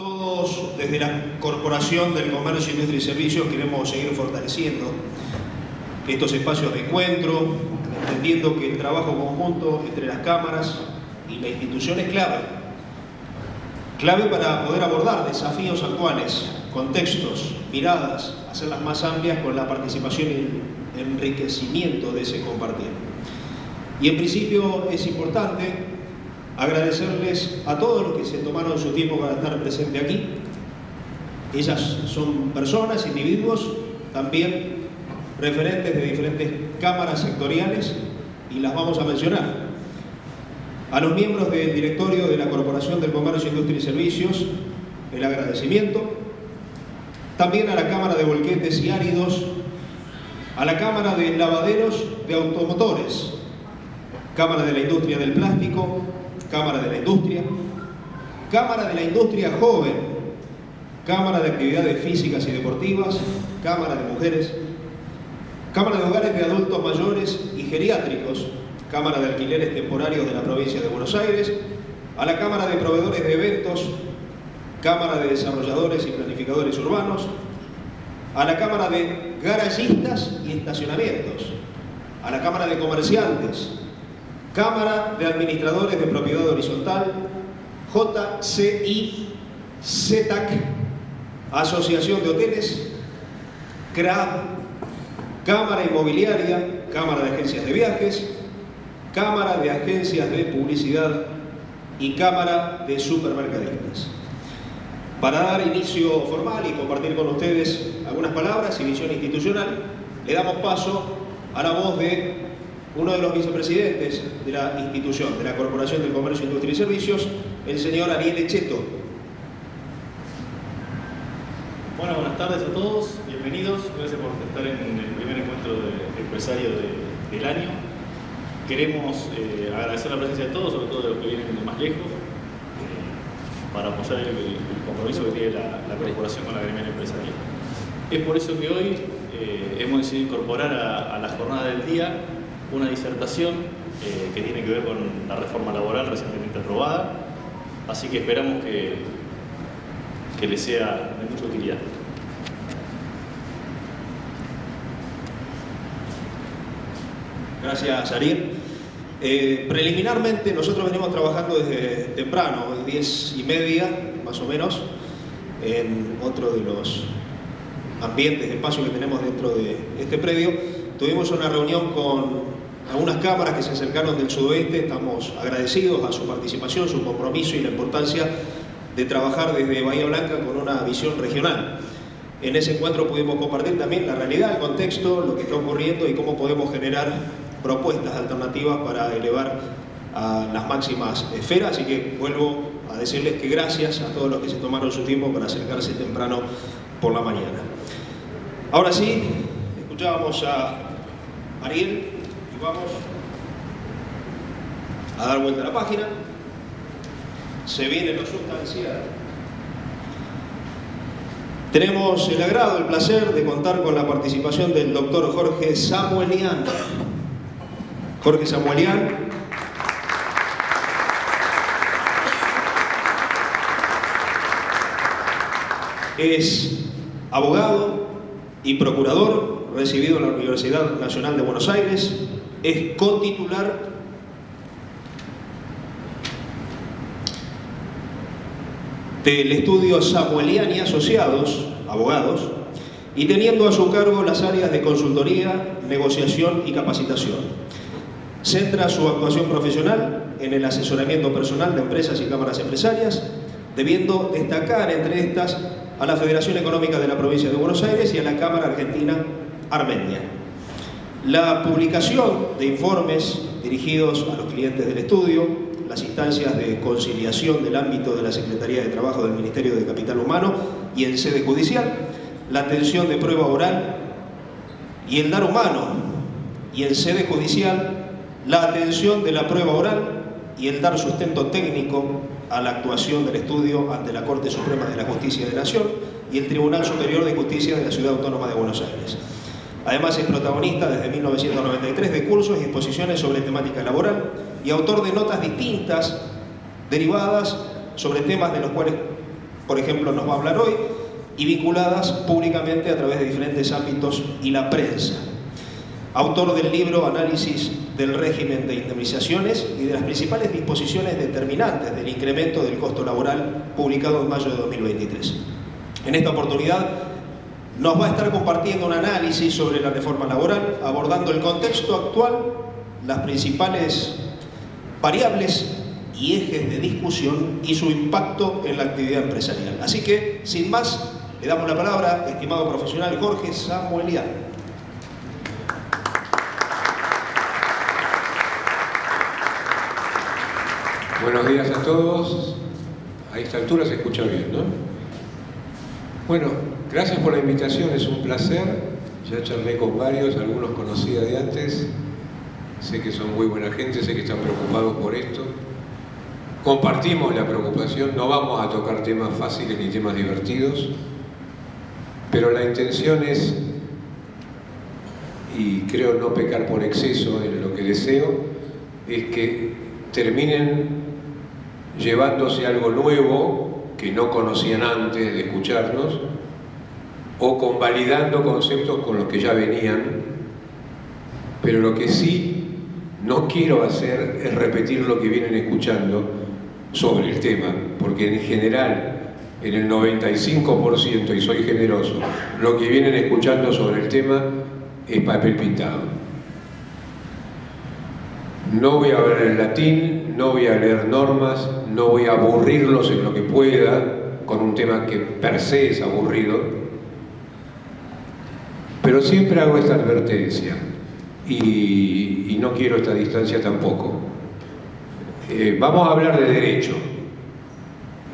Todos, desde la Corporación del Comercio, Industria y Servicios, queremos seguir fortaleciendo estos espacios de encuentro, entendiendo que el trabajo conjunto entre las cámaras y la institución es clave para poder abordar desafíos actuales, contextos, miradas, hacerlas más amplias con la participación y el enriquecimiento de ese compartir. Y en principio es importante agradecerles a todos los que se tomaron su tiempo para estar presentes aquí. Ellas son personas, individuos, también referentes de diferentes cámaras sectoriales, y las vamos a mencionar. A los miembros del directorio de la Corporación del Comercio, Industria y Servicios, el agradecimiento. También a la Cámara de Volquetes y Áridos, a la Cámara de Lavaderos de Automotores, Cámara de la Industria del Plástico, Cámara de la Industria, Cámara de la Industria Joven, Cámara de Actividades Físicas y Deportivas, Cámara de Mujeres, Cámara de Hogares de Adultos Mayores y Geriátricos, Cámara de Alquileres Temporarios de la Provincia de Buenos Aires, a la Cámara de Proveedores de Eventos, Cámara de Desarrolladores y Planificadores Urbanos, a la Cámara de Garallistas y Estacionamientos, a la Cámara de Comerciantes, Cámara de Administradores de Propiedad Horizontal, JCI, CETAC, Asociación de Hoteles, CRAB, Cámara Inmobiliaria, Cámara de Agencias de Viajes, Cámara de Agencias de Publicidad y Cámara de Supermercadistas. Para dar inicio formal y compartir con ustedes algunas palabras y visión institucional, le damos paso a la voz de uno de los vicepresidentes de la institución, de la Corporación del Comercio, Industria y Servicios, el señor Ariel Echeto. Bueno, buenas tardes a todos, bienvenidos. Gracias por estar en el primer encuentro de empresario del año. Queremos agradecer la presencia de todos, sobre todo de los que vienen de más lejos, para apoyar el compromiso que tiene la corporación con la gremial empresarial. Es por eso que hoy hemos decidido incorporar a la jornada del día una disertación que tiene que ver con la reforma laboral recientemente aprobada, así que esperamos que les sea de mucha utilidad. Gracias, Ariel. Preliminarmente, nosotros venimos trabajando desde temprano, 10:30 más o menos, en otro de los ambientes de espacio que tenemos dentro de este predio. Tuvimos una reunión con algunas cámaras que se acercaron del sudoeste. Estamos agradecidos a su participación, su compromiso y la importancia de trabajar desde Bahía Blanca con una visión regional. En ese encuentro pudimos compartir también la realidad, el contexto, lo que está ocurriendo y cómo podemos generar propuestas alternativas para elevar a las máximas esferas. Así que vuelvo a decirles que gracias a todos los que se tomaron su tiempo para acercarse temprano por la mañana. Ahora sí, escuchábamos a Ariel y vamos a dar vuelta a la página. Se viene lo sustancial. Tenemos el agrado, el placer de contar con la participación del doctor Jorge Samuelian. Jorge Samuelian es abogado y procurador, recibido en la Universidad Nacional de Buenos Aires, es cotitular del estudio Samuelian y Asociados, abogados, y teniendo a su cargo las áreas de consultoría, negociación y capacitación. Centra su actuación profesional en el asesoramiento personal de empresas y cámaras empresarias, debiendo destacar entre estas a la Federación Económica de la Provincia de Buenos Aires y a la Cámara Argentina Armenia. La publicación de informes dirigidos a los clientes del estudio, las instancias de conciliación del ámbito de la Secretaría de Trabajo del Ministerio de Capital Humano y en sede judicial, la atención de prueba oral y el dar humano, y en sede judicial, la atención de la prueba oral y el dar sustento técnico a la actuación del estudio ante la Corte Suprema de la Justicia de la Nación y el Tribunal Superior de Justicia de la Ciudad Autónoma de Buenos Aires. Además es protagonista desde 1993 de cursos y exposiciones sobre temática laboral y autor de notas distintas derivadas sobre temas de los cuales por ejemplo, nos va a hablar hoy, y vinculadas públicamente a través de diferentes ámbitos y la prensa. Autor del libro Análisis del régimen de indemnizaciones y de las principales disposiciones determinantes del incremento del costo laboral, publicado en mayo de 2023. En esta oportunidad nos va a estar compartiendo un análisis sobre la reforma laboral, abordando el contexto actual, las principales variables y ejes de discusión y su impacto en la actividad empresarial. Así que, sin más, le damos la palabra, estimado profesional Jorge Samuelian. Buenos días a todos. A esta altura se escucha bien, ¿no? Bueno, gracias por la invitación, es un placer. Ya charlé con varios, algunos conocía de antes. Sé que son muy buena gente, sé que están preocupados por esto. Compartimos la preocupación, no vamos a tocar temas fáciles ni temas divertidos, pero la intención es, y creo no pecar por exceso en lo que deseo, es que terminen llevándose algo nuevo que no conocían antes de escucharnos, o convalidando conceptos con los que ya venían, pero lo que sí no quiero hacer es repetir lo que vienen escuchando sobre el tema, porque en general, en el 95%, y soy generoso, lo que vienen escuchando sobre el tema es papel pintado. No voy a hablar en latín, no voy a leer normas, no voy a aburrirlos en lo que pueda, con un tema que per se es aburrido, pero siempre hago esta advertencia, y no quiero esta distancia tampoco. Vamos a hablar de derecho,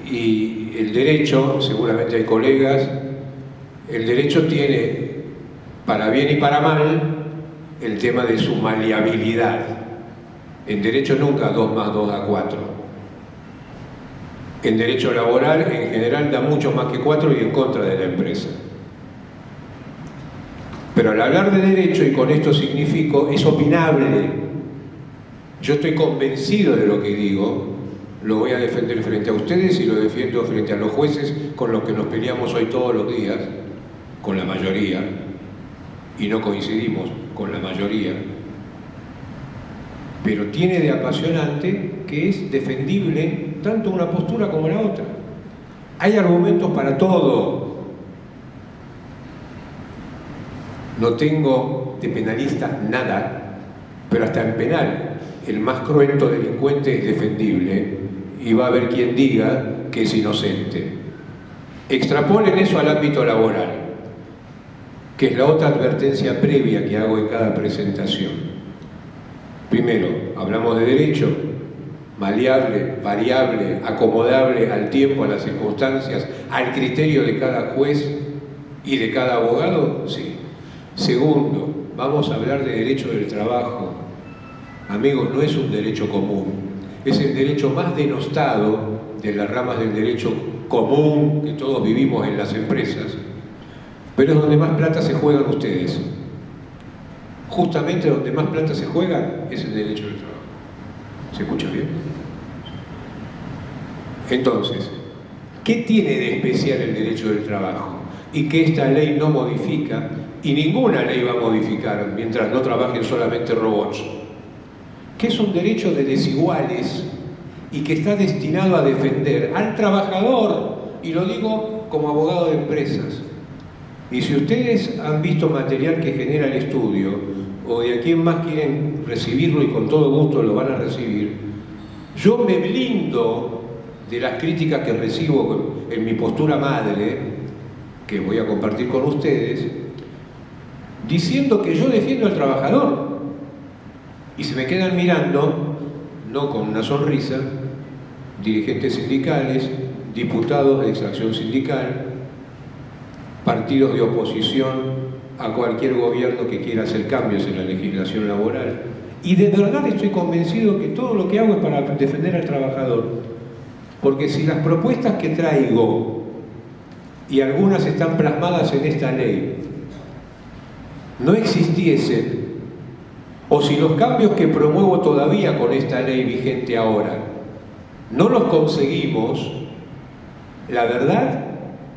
y el derecho, seguramente hay colegas, el derecho tiene, para bien y para mal, el tema de su maleabilidad. En derecho nunca 2 más 2 da 4. En derecho laboral, en general, da mucho más que 4 y en contra de la empresa. Pero al hablar de derecho, y con esto significo, es opinable. Yo estoy convencido de lo que digo, lo voy a defender frente a ustedes y lo defiendo frente a los jueces con los que nos peleamos hoy todos los días, con la mayoría, y no coincidimos con la mayoría, pero tiene de apasionante que es defendible tanto una postura como la otra. Hay argumentos para todo. No tengo de penalista nada, pero hasta en penal el más cruento delincuente es defendible y va a haber quien diga que es inocente. Extrapolen eso al ámbito laboral, que es la otra advertencia previa que hago en cada presentación. Primero, hablamos de derecho, maleable, variable, acomodable al tiempo, a las circunstancias, al criterio de cada juez y de cada abogado, sí. Segundo, vamos a hablar de derecho del trabajo. Amigos, no es un derecho común, es el derecho más denostado de las ramas del derecho común que todos vivimos en las empresas, pero es donde más plata se juegan ustedes. Justamente donde más plata se juega es el derecho del trabajo. ¿Se escucha bien? Entonces, ¿qué tiene de especial el derecho del trabajo? Y que esta ley no modifica, y ninguna ley va a modificar mientras no trabajen solamente robots, que es un derecho de desiguales y que está destinado a defender al trabajador, y lo digo como abogado de empresas. Y si ustedes han visto material que genera el estudio, o de a quien más quieren recibirlo y con todo gusto lo van a recibir, yo me blindo de las críticas que recibo en mi postura madre, que voy a compartir con ustedes, diciendo que yo defiendo al trabajador. Y se me quedan mirando, no con una sonrisa, dirigentes sindicales, diputados de extracción sindical, partidos de oposición a cualquier gobierno que quiera hacer cambios en la legislación laboral. Y de verdad estoy convencido que todo lo que hago es para defender al trabajador. Porque si las propuestas que traigo, y algunas están plasmadas en esta ley, no existiesen, o si los cambios que promuevo todavía con esta ley vigente ahora no los conseguimos, la verdad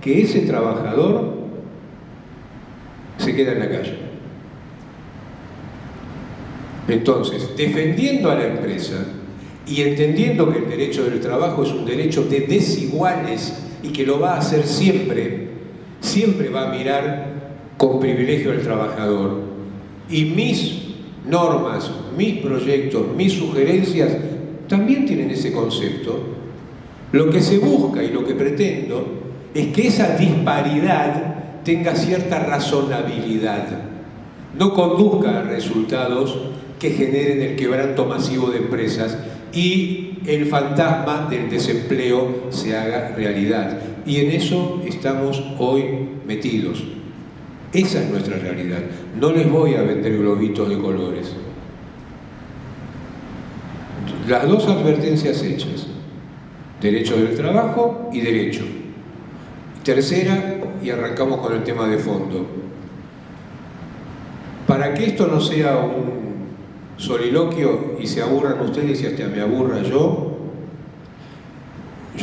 que ese trabajador se queda en la calle. Entonces, defendiendo a la empresa y entendiendo que el derecho del trabajo es un derecho de desiguales y que lo va a hacer siempre, siempre va a mirar con privilegio al trabajador. Y mis normas, mis proyectos, mis sugerencias también tienen ese concepto. Lo que se busca y lo que pretendo es que esa disparidad tenga cierta razonabilidad, no conduzca a resultados que generen el quebranto masivo de empresas y el fantasma del desempleo se haga realidad. Y en eso estamos hoy metidos. Esa es nuestra realidad. No les voy a vender globitos de colores. Las dos advertencias hechas: derecho del trabajo y derecho. Tercera, y arrancamos con el tema de fondo. Para que esto no sea un soliloquio y se aburran ustedes y hasta me aburra yo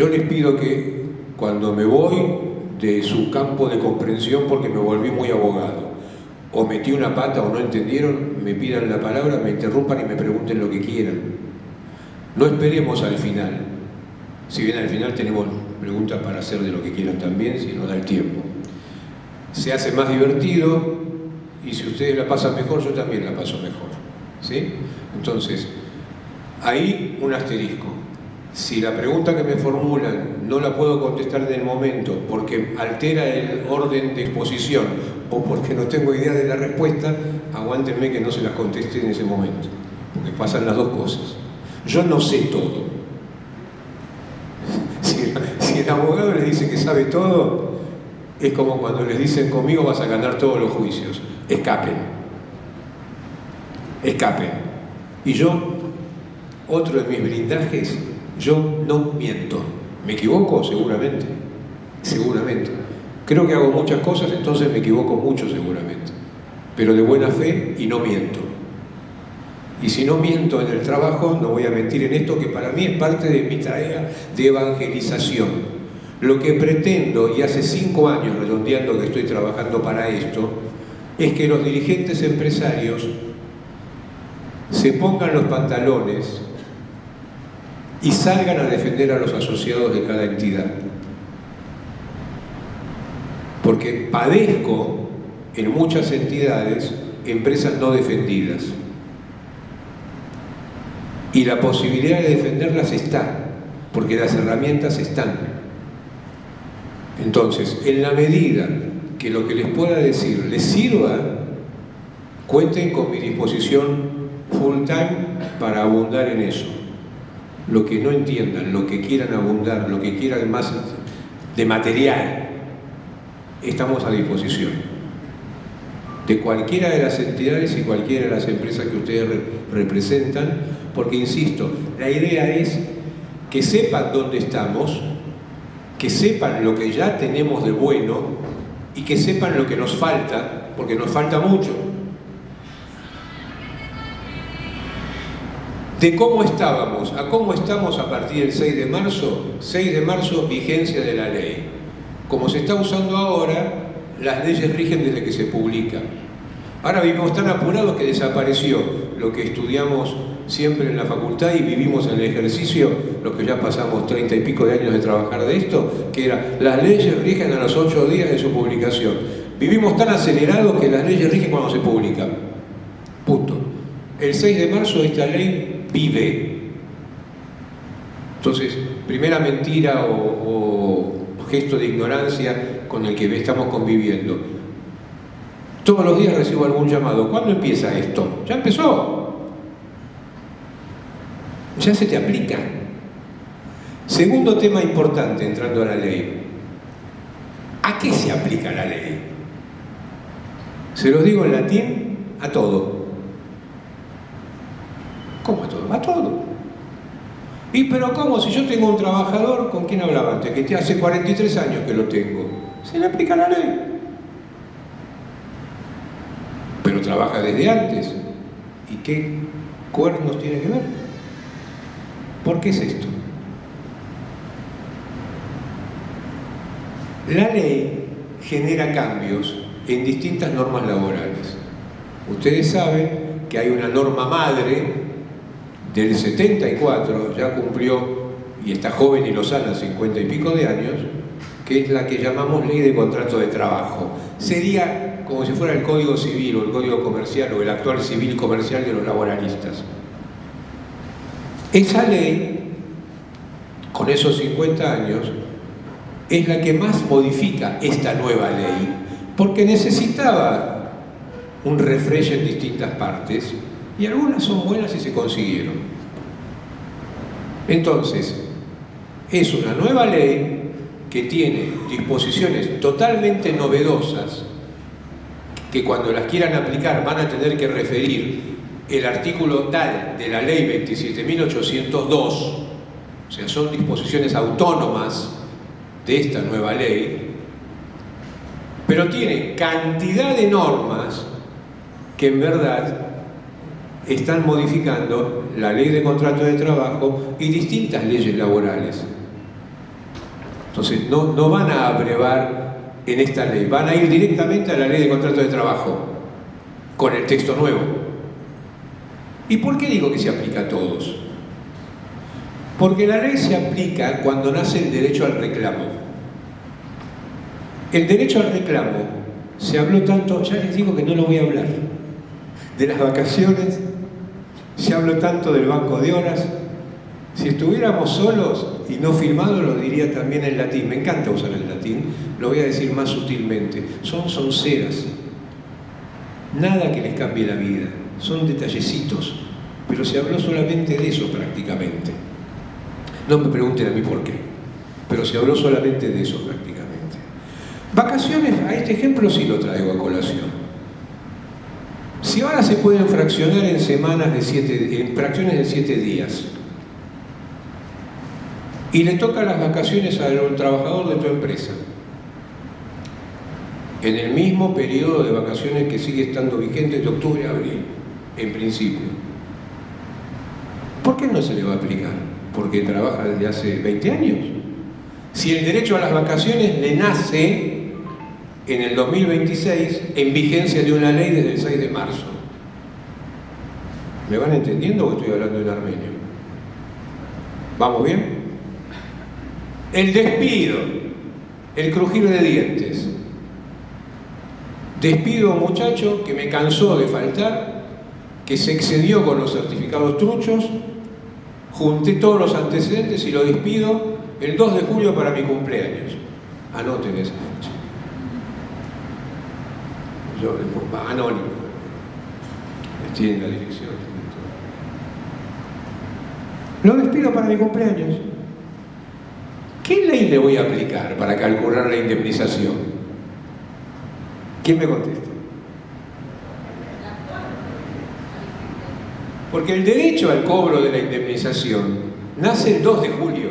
les pido que cuando me voy de su campo de comprensión porque me volví muy abogado, o metí una pata o no entendieron, me pidan la palabra, me interrumpan y me pregunten lo que quieran. No esperemos al final, si bien al final tenemos preguntas para hacer de lo que quieran también, si nos da el tiempo. Se hace más divertido y si ustedes la pasan mejor, yo también la paso mejor, ¿sí? Entonces, ahí un asterisco. Si la pregunta que me formulan no la puedo contestar en el momento porque altera el orden de exposición o porque no tengo idea de la respuesta, aguántenme que no se las conteste en ese momento, porque pasan las dos cosas. Yo no sé todo. Si el abogado les dice que sabe todo, es como cuando les dicen: conmigo vas a ganar todos los juicios. Escapen. Escapen. Y yo, otro de mis blindajes, yo no miento. ¿Me equivoco? Seguramente. Seguramente. Creo que hago muchas cosas, entonces me equivoco mucho seguramente. Pero de buena fe y no miento. Y si no miento en el trabajo, no voy a mentir en esto, que para mí es parte de mi tarea de evangelización. Lo que pretendo, y hace 5 años redondeando que estoy trabajando para esto, es que los dirigentes empresarios se pongan los pantalones y salgan a defender a los asociados de cada entidad. Porque padezco en muchas entidades empresas no defendidas. Y la posibilidad de defenderlas está, porque las herramientas están. Entonces, en la medida que lo que les pueda decir les sirva, cuenten con mi disposición full time para abundar en eso. Lo que no entiendan, lo que quieran abundar, lo que quieran más de material, estamos a disposición de cualquiera de las entidades y cualquiera de las empresas que ustedes representan, porque insisto, la idea es que sepan dónde estamos, que sepan lo que ya tenemos de bueno y que sepan lo que nos falta, porque nos falta mucho. De cómo estábamos a cómo estamos a partir del 6 de marzo, 6 de marzo, vigencia de la ley. Como se está usando ahora, las leyes rigen desde que se publica. Ahora vivimos tan apurados que desapareció lo que estudiamos siempre en la facultad y vivimos en el ejercicio, los que ya pasamos 30 y pico de años de trabajar de esto, que era: las leyes rigen a los 8 días de su publicación. Vivimos tan acelerados que las leyes rigen cuando se publican. Punto. El 6 de marzo esta ley vive. Entonces, primera mentira o gesto de ignorancia con el que estamos conviviendo. Todos los días recibo algún llamado: ¿cuándo empieza esto? Ya empezó. Ya se te aplica. Segundo tema importante, entrando a la ley. ¿A qué se aplica la ley? Se los digo en latín: a todo. ¿Cómo a todo? A todo. ¿Y pero cómo? Si yo tengo un trabajador, ¿con quién hablaba antes? Que hace 43 años que lo tengo. Se le aplica la ley. Pero trabaja desde antes. ¿Y qué cuernos tiene que ver? ¿Por qué es esto? La ley genera cambios en distintas normas laborales. Ustedes saben que hay una norma madre del 74, ya cumplió y está joven y lo sana, 50 y pico de años, que es la que llamamos Ley de Contrato de Trabajo. Sería como si fuera el Código Civil o el Código Comercial o el actual civil comercial de los laboralistas. Esa ley, con esos 50 años, es la que más modifica esta nueva ley, porque necesitaba un refresh en distintas partes, y algunas son buenas y se consiguieron. Entonces, es una nueva ley que tiene disposiciones totalmente novedosas, que cuando las quieran aplicar van a tener que referir el artículo tal de la ley 27.802, o sea, son disposiciones autónomas de esta nueva ley, pero tiene cantidad de normas que en verdad están modificando la ley de contrato de trabajo y distintas leyes laborales. Entonces, no van a abrevar en esta ley, van a ir directamente a la ley de contrato de trabajo con el texto nuevo. ¿Y por qué digo que se aplica a todos? Porque la ley se aplica cuando nace el derecho al reclamo. El derecho al reclamo se habló tanto, ya les digo que no lo voy a hablar, de las vacaciones, se habló tanto del banco de horas. Si estuviéramos solos y no filmados, lo diría también en latín. Me encanta usar el latín, lo voy a decir más sutilmente. Son sonceras. Nada que les cambie la vida. Son detallecitos. Pero se habló solamente de eso prácticamente. No me pregunten a mí por qué. Pero se habló solamente de eso prácticamente. Vacaciones, a este ejemplo sí lo traigo a colación. Si ahora se pueden fraccionar en semanas en fracciones de 7 días, y le toca las vacaciones al trabajador de tu empresa, en el mismo periodo de vacaciones que sigue estando vigente de octubre a abril, en principio, ¿por qué no se le va a aplicar? Porque trabaja desde hace 20 años. Si el derecho a las vacaciones le nace en el 2026 en vigencia de una ley desde el 6 de marzo. ¿Me van entendiendo o estoy hablando en armenio? ¿Vamos bien? El despido, el crujir de dientes. Despido a un muchacho que me cansó de faltar, que se excedió con los certificados truchos, junté todos los antecedentes y lo despido el 2 de julio para mi cumpleaños. Anoten esa fecha. Yo, anónimo. Tienen la dirección. Lo despido para mi cumpleaños. ¿Qué ley le voy a aplicar para calcular la indemnización? ¿Quién me contesta? Porque el derecho al cobro de la indemnización nace el 2 de julio.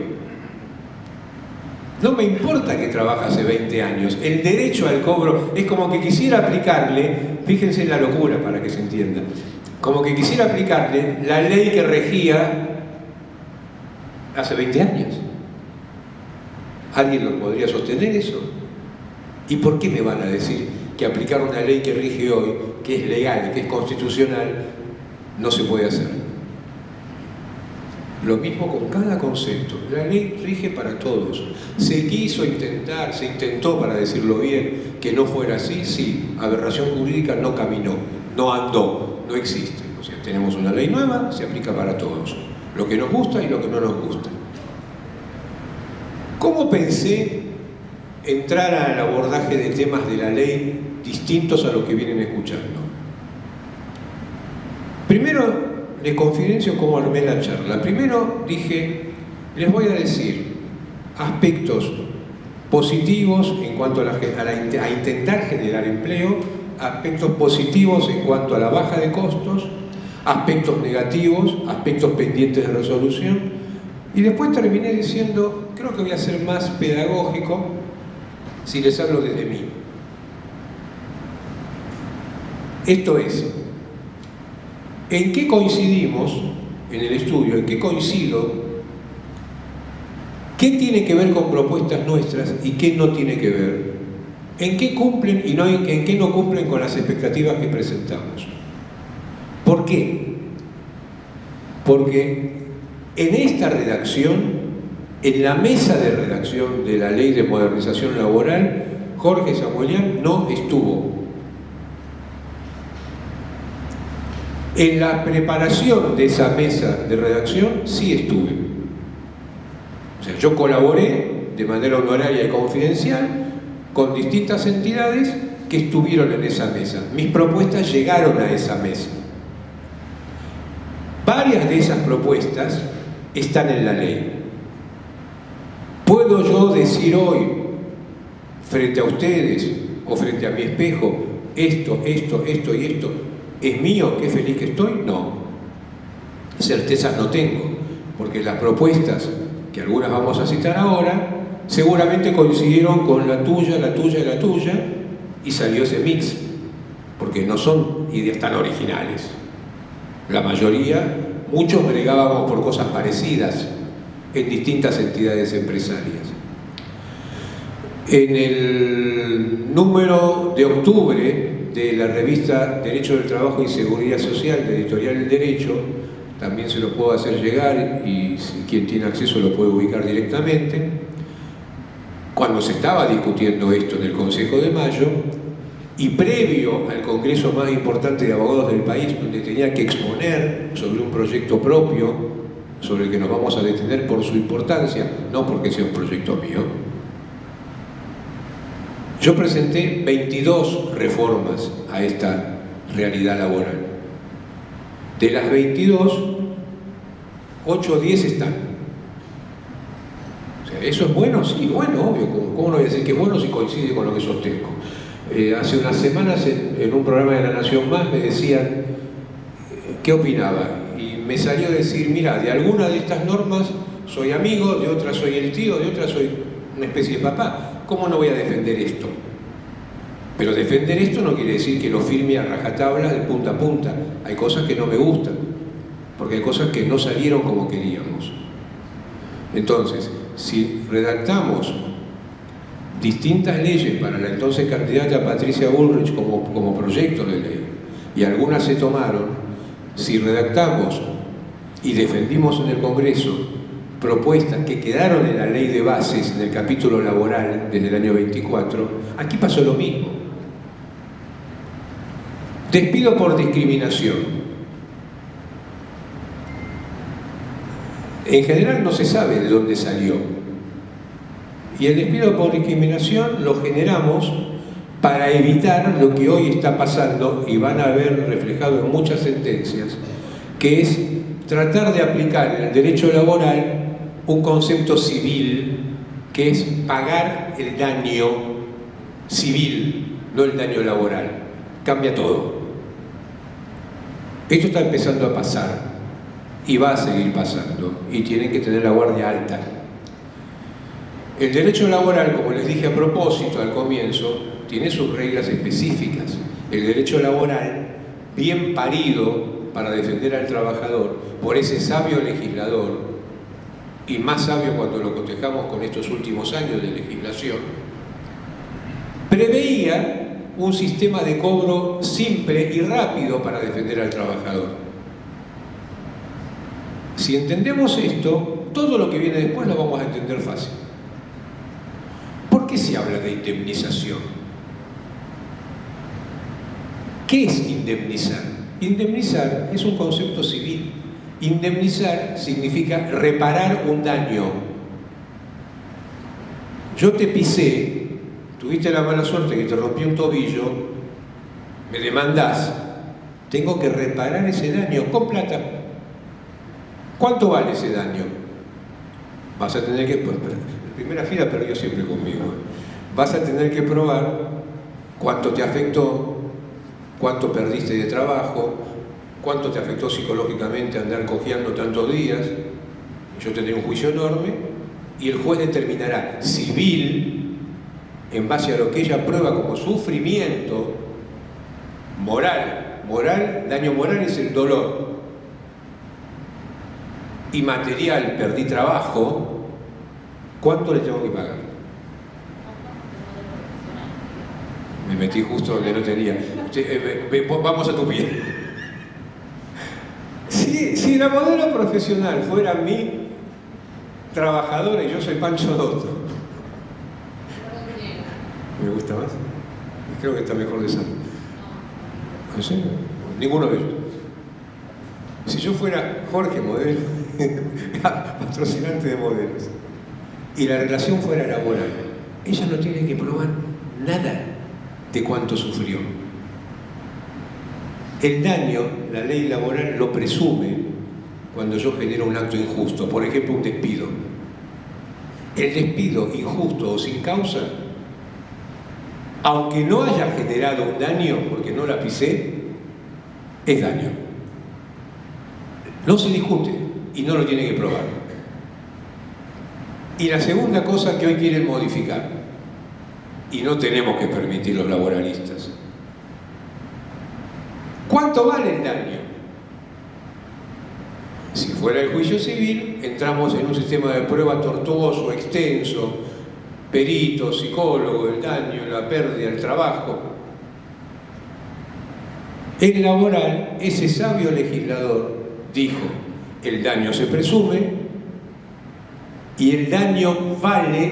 No me importa que trabaje hace 20 años. El derecho al cobro es como que quisiera aplicarle, fíjense en la locura para que se entienda, como que quisiera aplicarle la ley que regía hace 20 años. ¿Alguien lo podría sostener eso? ¿Y por qué me van a decir que aplicar una ley que rige hoy, que es legal, que es constitucional, no se puede hacer? Lo mismo con cada concepto. La ley rige para todos. Se intentó, para decirlo bien, que no fuera así, sí. Aberración jurídica no caminó, no andó, no existe. O sea, tenemos una ley nueva, se aplica para todos. Lo que nos gusta y lo que no nos gusta. ¿Cómo pensé entrar al abordaje de temas de la ley distintos a los que vienen escuchando? Primero, les confidencio cómo armé la charla. Primero dije, les voy a decir aspectos positivos en cuanto a intentar generar empleo, aspectos positivos en cuanto a la baja de costos, aspectos negativos, aspectos pendientes de resolución, y después terminé diciendo, creo que voy a ser más pedagógico si les hablo desde mí. Esto es, ¿en qué coincidimos en el estudio? ¿En qué coincido ¿Qué tiene que ver con propuestas nuestras y qué no tiene que ver? ¿En qué cumplen y en qué no cumplen con las expectativas que presentamos? ¿Por qué? Porque en esta redacción, en la mesa de redacción de la Ley de Modernización Laboral, Jorge Samuelian no estuvo. En la preparación de esa mesa de redacción sí estuve. O sea, yo colaboré de manera honoraria y confidencial con distintas entidades que estuvieron en esa mesa. Mis propuestas llegaron a esa mesa. Varias de esas propuestas están en la ley. ¿Puedo yo decir hoy, frente a ustedes o frente a mi espejo, esto y esto es mío, qué feliz que estoy? No. Certezas no tengo, porque las propuestas, que algunas vamos a citar ahora, seguramente coincidieron con la tuya, y salió ese mix, porque no son ideas tan originales. La mayoría, muchos bregábamos por cosas parecidas en distintas entidades empresarias. En el número de octubre de la revista Derecho del Trabajo y Seguridad Social de Editorial El Derecho, también se lo puedo hacer llegar y si quien tiene acceso lo puede ubicar directamente. Cuando se estaba discutiendo esto en el Consejo de Mayo y previo al congreso más importante de abogados del país, donde tenía que exponer sobre un proyecto propio, sobre el que nos vamos a detener por su importancia, no porque sea un proyecto mío, yo presenté 22 reformas a esta realidad laboral. De las 22, 8 o 10 están. O sea, ¿eso es bueno? Sí, bueno, obvio. ¿Cómo no voy a decir que es bueno si coincide con lo que sostengo? Hace unas semanas en un programa de La Nación Más me decían qué opinaba. Y me salió a decir, mira, de alguna de estas normas soy amigo, de otras soy el tío, de otras soy una especie de papá. ¿Cómo no voy a defender esto? Pero defender esto no quiere decir que lo firme a rajatabla de punta a punta. Hay cosas que no me gustan, porque hay cosas que no salieron como queríamos. Entonces, si redactamos distintas leyes para la entonces candidata Patricia Bullrich como proyecto de ley, y algunas se tomaron, si redactamos y defendimos en el Congreso propuestas que quedaron en la ley de bases, en el capítulo laboral desde el año 24, aquí pasó lo mismo. Despido por discriminación. En general no se sabe de dónde salió. Y el despido por discriminación lo generamos para evitar lo que hoy está pasando, y van a ver reflejado en muchas sentencias, que es tratar de aplicar en el derecho laboral un concepto civil, que es pagar el daño civil, no el daño laboral. Cambia todo. Esto está empezando a pasar y va a seguir pasando, y tienen que tener la guardia alta. El derecho laboral, como les dije a propósito al comienzo, tiene sus reglas específicas. El derecho laboral, bien parido para defender al trabajador por ese sabio legislador, y más sabio cuando lo cotejamos con estos últimos años de legislación, preveía un sistema de cobro simple y rápido para defender al trabajador. Si entendemos esto, todo lo que viene después lo vamos a entender fácil. ¿Por qué se habla de indemnización? ¿Qué es indemnizar? Indemnizar es un concepto civil. Indemnizar significa reparar un daño. Yo te pisé, tuviste la mala suerte que te rompí un tobillo, me demandás, tengo que reparar ese daño con plata. ¿Cuánto vale ese daño? Vas a tener que, pues, en primera fila perdió siempre conmigo, vas a tener que probar cuánto te afectó, cuánto perdiste de trabajo, cuánto te afectó psicológicamente andar cojeando tantos días. Yo tendré un juicio enorme y el juez determinará civil, en base a lo que ella prueba como sufrimiento moral. Daño moral es el dolor. Y material, perdí trabajo, ¿Cuánto le tengo que pagar? Me metí justo donde no tenía. Vamos a tu pie. Si la modelo profesional fuera mi trabajadora y yo soy Pancho Dotto, ¿me gusta más? Creo que está mejor de salud. ¿En serio? Ninguno de ellos. Si yo fuera Jorge Modelo, patrocinante de modelos, y la relación fuera laboral, ella no tiene que probar nada de cuánto sufrió. El daño, la ley laboral lo presume cuando yo genero un acto injusto, por ejemplo un despido. El despido injusto o sin causa, aunque no haya generado un daño porque no la pisé, es daño. No se discute y no lo tiene que probar. Y la segunda cosa que hoy quieren modificar, y no tenemos que permitir los laboralistas, ¿cuánto vale el daño? Si fuera el juicio civil, entramos en un sistema de prueba tortuoso, extenso, perito, psicólogo, el daño, la pérdida, el trabajo. En laboral, ese sabio legislador dijo, el daño se presume y el daño vale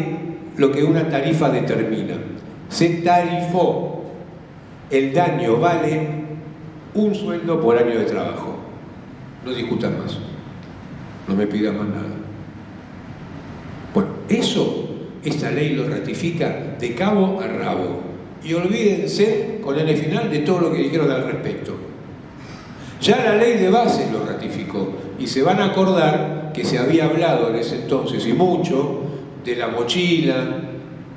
lo que una tarifa determina. Se tarifó. El daño vale un sueldo por año de trabajo. No discutan más. No me pidan más nada. Bueno, eso, esta ley lo ratifica de cabo a rabo. Y olvídense, con el final, de todo lo que dijeron al respecto. Ya la ley de base lo ratificó. Y se van a acordar que se había hablado en ese entonces, y mucho, de la mochila,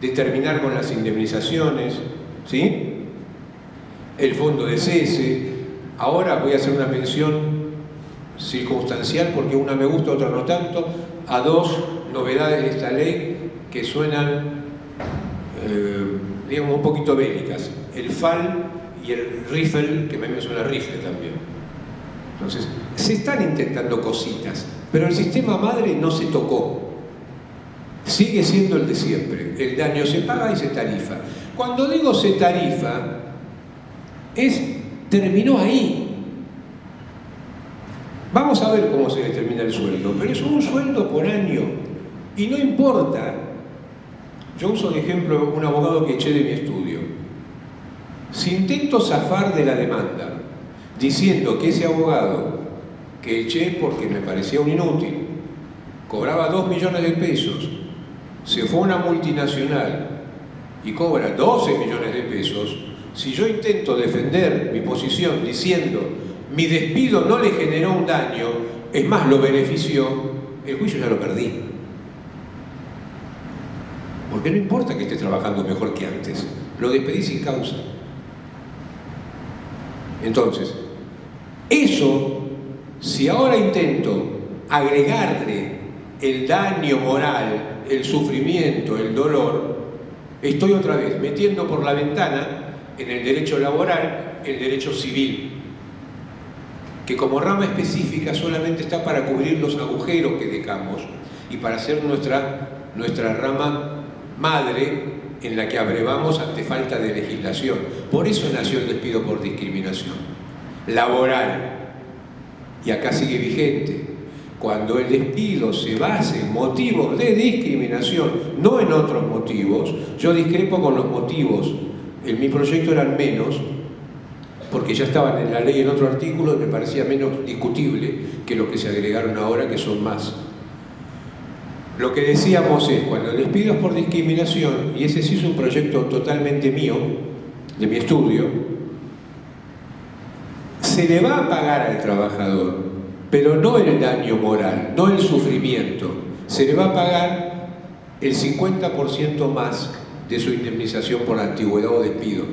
de terminar con las indemnizaciones, ¿sí? El fondo de cese. Ahora voy a hacer una mención circunstancial, porque una me gusta, otra no tanto, a dos novedades de esta ley que suenan, digamos, un poquito bélicas. El FAL y el RIFEL, que a mí me suena rifle también. Entonces, se están intentando cositas, pero el sistema madre no se tocó. Sigue siendo el de siempre. El daño se paga y se tarifa. Cuando digo se tarifa, terminó ahí. Vamos a ver cómo se determina el sueldo, pero es un sueldo por año y no importa. Yo uso de ejemplo un abogado que eché de mi estudio. Si intento zafar de la demanda diciendo que ese abogado que eché porque me parecía un inútil cobraba 2 millones de pesos, se fue a una multinacional y cobra 12 millones de pesos, si yo intento defender mi posición diciendo mi despido no le generó un daño, es más, lo benefició, el juicio ya lo perdí. Porque no importa que esté trabajando mejor que antes, lo despedí sin causa. Entonces, eso, si ahora intento agregarle el daño moral, el sufrimiento, el dolor, estoy otra vez metiendo por la ventana en el derecho laboral el derecho civil, que como rama específica solamente está para cubrir los agujeros que dejamos y para hacer nuestra rama madre en la que abrevamos ante falta de legislación. Por eso nació el despido por discriminación laboral. Y acá sigue vigente. Cuando el despido se base en motivos de discriminación, no en otros motivos, yo discrepo con los motivos. En mi proyecto eran menos, porque ya estaban en la ley en otro artículo y me parecía menos discutible que los que se agregaron ahora, que son más. Lo que decíamos es, cuando el despido es por discriminación, y ese sí es un proyecto totalmente mío, de mi estudio, se le va a pagar al trabajador, pero no el daño moral, no el sufrimiento, se le va a pagar el 50% más de su indemnización por antigüedad o despido.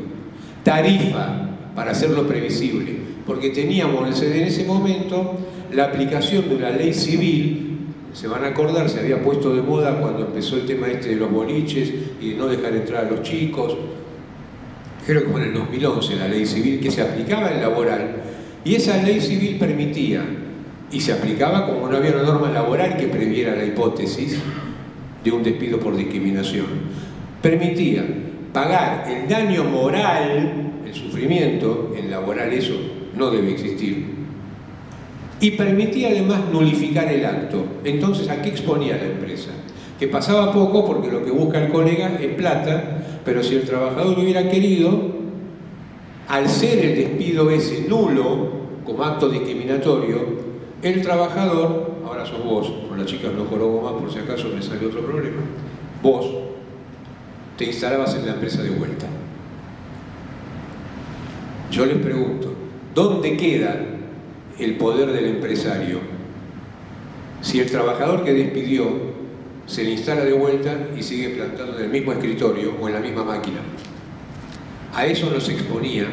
Tarifa, para hacerlo previsible, porque teníamos en ese momento la aplicación de una ley civil. Se van a acordar, se había puesto de moda cuando empezó el tema de los boliches y de no dejar entrar a los chicos. Creo que fue en el 2011 la ley civil que se aplicaba en laboral, y esa ley civil permitía, y se aplicaba como no había una norma laboral que previera la hipótesis, de un despido por discriminación. Permitía pagar el daño moral, el sufrimiento, en laboral eso no debe existir, y permitía además nulificar el acto. Entonces, ¿a qué exponía la empresa? Que pasaba poco porque lo que busca el colega es plata, pero si el trabajador hubiera querido, al ser el despido ese nulo como acto discriminatorio, el trabajador, ahora sos vos, con las chicas no jorobo más por si acaso me sale otro problema, vos te instalabas en la empresa de vuelta. Yo les pregunto, ¿dónde queda el poder del empresario si el trabajador que despidió se le instala de vuelta y sigue plantando en el mismo escritorio o en la misma máquina? A eso nos exponía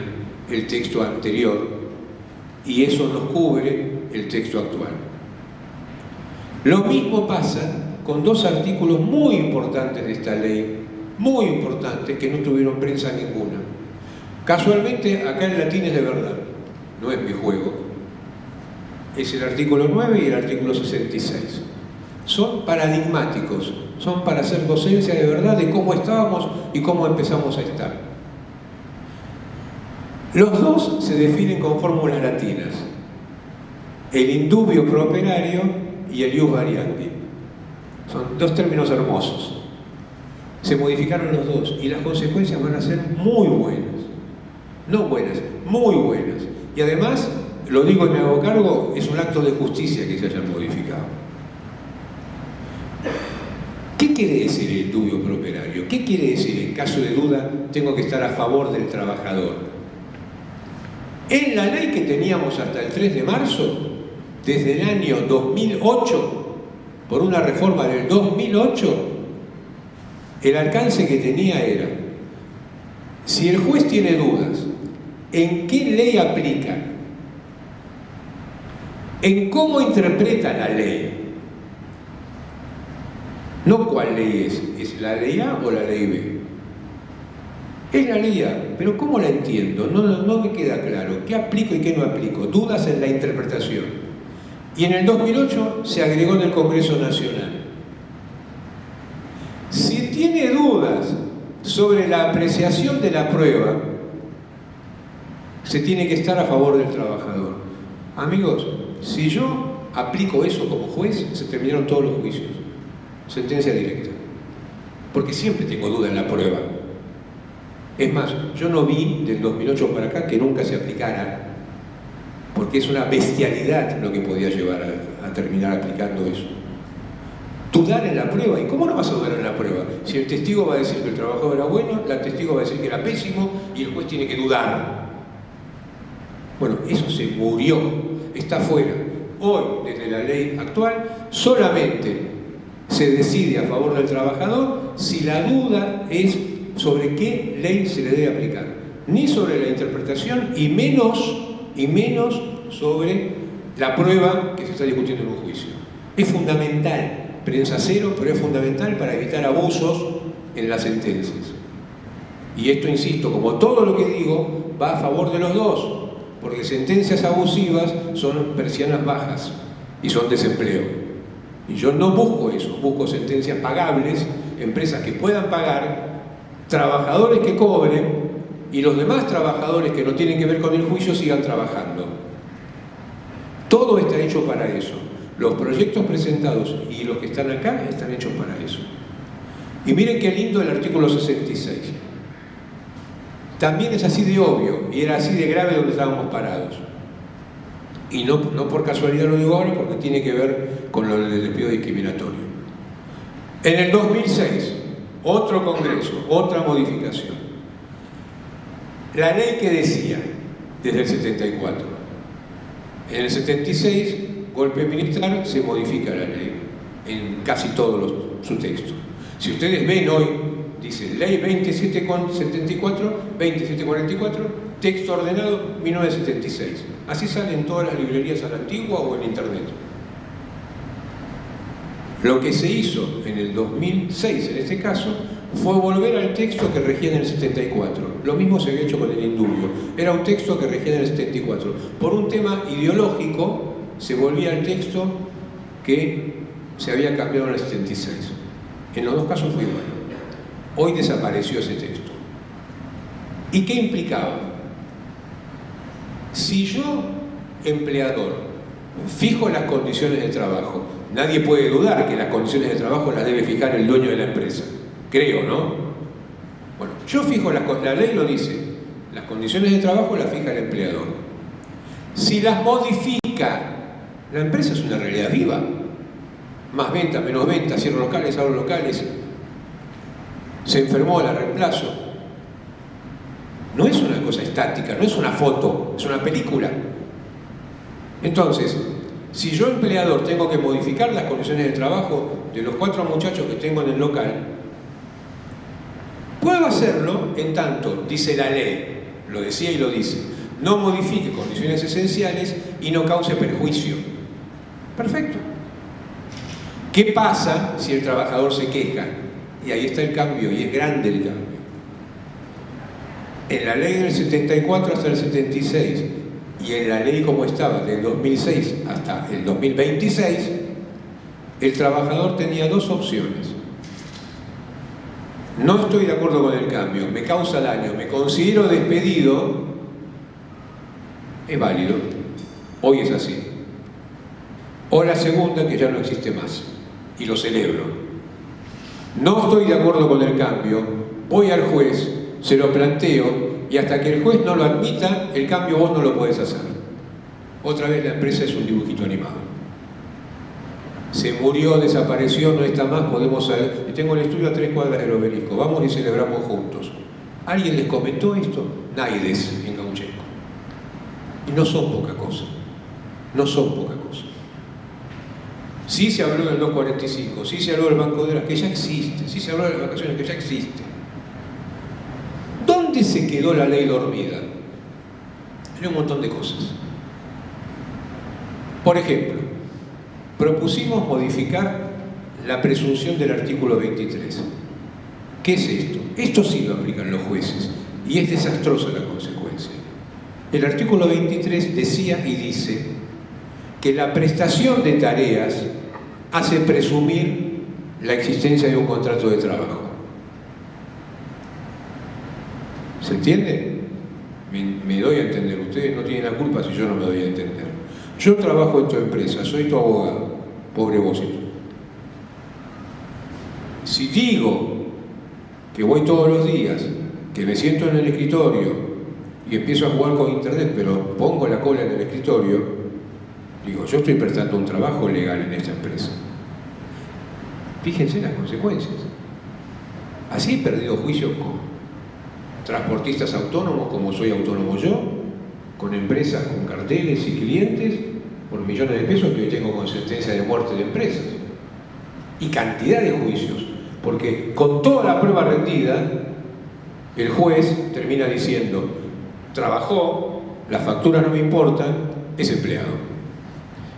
el texto anterior y eso nos cubre el texto actual. Lo mismo pasa con dos artículos muy importantes de esta ley, muy importantes, que no tuvieron prensa ninguna. Casualmente, acá el latín es de verdad, no es mi juego. Es el artículo 9 y el artículo 66. Son paradigmáticos, son para hacer docencia de verdad de cómo estábamos y cómo empezamos a estar. Los dos se definen con fórmulas latinas: el indubio pro operario y el ius variandi. Son dos términos hermosos. Se modificaron los dos y las consecuencias van a ser muy buenas. No buenas, muy buenas. Y además, lo digo y me hago cargo, es un acto de justicia que se hayan modificado. ¿Qué quiere decir el indubio pro operario? ¿Qué quiere decir, en caso de duda, tengo que estar a favor del trabajador? En la ley que teníamos hasta el 3 de marzo, desde el año 2008, por una reforma del 2008, el alcance que tenía era: si el juez tiene dudas en qué ley aplica, en cómo interpreta la ley, no cuál ley es la ley A o la ley B. Es la ley A, pero ¿cómo la entiendo? No me queda claro. ¿Qué aplico y qué no aplico? Dudas en la interpretación. Y en el 2008 se agregó en el Congreso Nacional: si tiene dudas sobre la apreciación de la prueba, se tiene que estar a favor del trabajador. Amigos, si yo aplico eso como juez, se terminaron todos los juicios. Sentencia directa. Porque siempre tengo duda en la prueba. Es más, yo no vi del 2008 para acá que nunca se aplicara, porque es una bestialidad lo que podía llevar a terminar aplicando eso. Dudar en la prueba. ¿Y cómo no vas a dudar en la prueba? Si el testigo va a decir que el trabajador era bueno, el testigo va a decir que era pésimo y el juez tiene que dudar. Bueno, eso se murió, está fuera. Hoy, desde la ley actual, solamente se decide a favor del trabajador si la duda es sobre qué ley se le debe aplicar, ni sobre la interpretación y menos sobre la prueba que se está discutiendo en un juicio. Es fundamental, prensa cero, pero es fundamental para evitar abusos en las sentencias. Y esto, insisto, como todo lo que digo, va a favor de los dos, porque sentencias abusivas son persianas bajas y son desempleo. Y yo no busco eso, busco sentencias pagables, empresas que puedan pagar, trabajadores que cobren y los demás trabajadores que no tienen que ver con el juicio sigan trabajando. Todo está hecho para eso. Los proyectos presentados y los que están acá están hechos para eso. Y miren qué lindo el artículo 66. También es así de obvio y era así de grave donde estábamos parados. Y no por casualidad lo digo ahora, porque tiene que ver con lo del despido discriminatorio. En el 2006, otro congreso, otra modificación. La ley que decía, desde el 74. En el 76, golpe militar, se modifica la ley, en casi todos sus textos. Si ustedes ven hoy, dice Ley 2774, 2744, texto ordenado 1976. Así sale en todas las librerías a la antigua o en internet. Lo que se hizo en el 2006, en este caso, fue volver al texto que regía en el 74. Lo mismo se había hecho con el indubio. Era un texto que regía en el 74. Por un tema ideológico, se volvía al texto que se había cambiado en el 76. En los dos casos fue igual. Hoy desapareció ese texto. ¿Y qué implicaba? Si yo, empleador, fijo las condiciones de trabajo, nadie puede dudar que las condiciones de trabajo las debe fijar el dueño de la empresa. Creo, ¿no? Bueno, yo fijo la ley lo dice, las condiciones de trabajo las fija el empleador. Si las modifica, la empresa es una realidad viva. Más venta, menos venta, cierro locales, abro locales. Se enfermó, la reemplazo. No es una cosa estática, no es una foto, es una película. Entonces, si yo, empleador, tengo que modificar las condiciones de trabajo de los 4 muchachos que tengo en el local, puedo hacerlo en tanto, dice la ley, lo decía y lo dice, no modifique condiciones esenciales y no cause perjuicio. Perfecto. ¿Qué pasa si el trabajador se queja? Y ahí está el cambio, y es grande el cambio. En la ley del 74 hasta el 76, y en la ley como estaba del 2006 hasta el 2026, el trabajador tenía 2 opciones. No estoy de acuerdo con el cambio, me causa daño, me considero despedido, es válido, hoy es así. O la segunda, que ya no existe más, y lo celebro. No estoy de acuerdo con el cambio, voy al juez, se lo planteo, y hasta que el juez no lo admita, el cambio vos no lo podés hacer. Otra vez la empresa es un dibujito animado. Se murió, desapareció, no está más, podemos saber. Tengo el estudio a 3 cuadras del Obelisco, vamos y celebramos juntos. ¿Alguien les comentó esto? Naides, en gauchesco. Y no son poca cosa. No son poca cosa. Sí se habló del 245, sí se habló del Banco de las que ya existe, sí se habló de las vacaciones que ya existe. ¿Dónde se quedó la ley dormida? En un montón de cosas. Por ejemplo, propusimos modificar la presunción del artículo 23. ¿Qué es esto? Esto sí lo aplican los jueces y es desastrosa la consecuencia. El artículo 23 decía y dice que la prestación de tareas hace presumir la existencia de un contrato de trabajo. ¿Se entiende? Me doy a entender. Ustedes no tienen la culpa si yo no me doy a entender. Yo trabajo en tu empresa, soy tu abogado, pobre vos y tú. Si digo que voy todos los días, que me siento en el escritorio y empiezo a jugar con internet, pero pongo la cola en el escritorio, digo, yo estoy prestando un trabajo legal en esta empresa. Fíjense las consecuencias. Así he perdido juicio con transportistas autónomos, como soy autónomo yo, con empresas con carteles y clientes por millones de pesos que hoy tengo con sentencia de muerte de empresas. Y cantidad de juicios, porque con toda la prueba rendida, el juez termina diciendo, trabajó, las facturas no me importan, es empleado.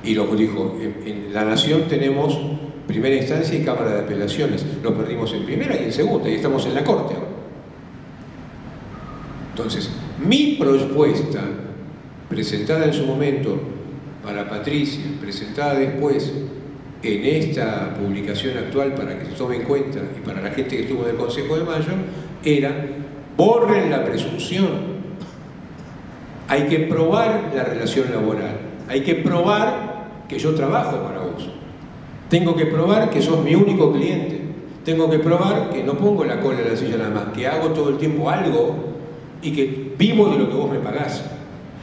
Y lo dijo, en La Nación tenemos primera instancia y Cámara de Apelaciones, lo perdimos en primera y en segunda, y estamos en la Corte ahora. Entonces, mi propuesta, presentada en su momento para Patricia, presentada después en esta publicación actual para que se tome en cuenta y para la gente que estuvo en el Consejo de Mayo, era borren la presunción. Hay que probar la relación laboral, hay que probar que yo trabajo para vos, tengo que probar que sos mi único cliente, tengo que probar que no pongo la cola en la silla nada más, que hago todo el tiempo algo y que vivo de lo que vos me pagás.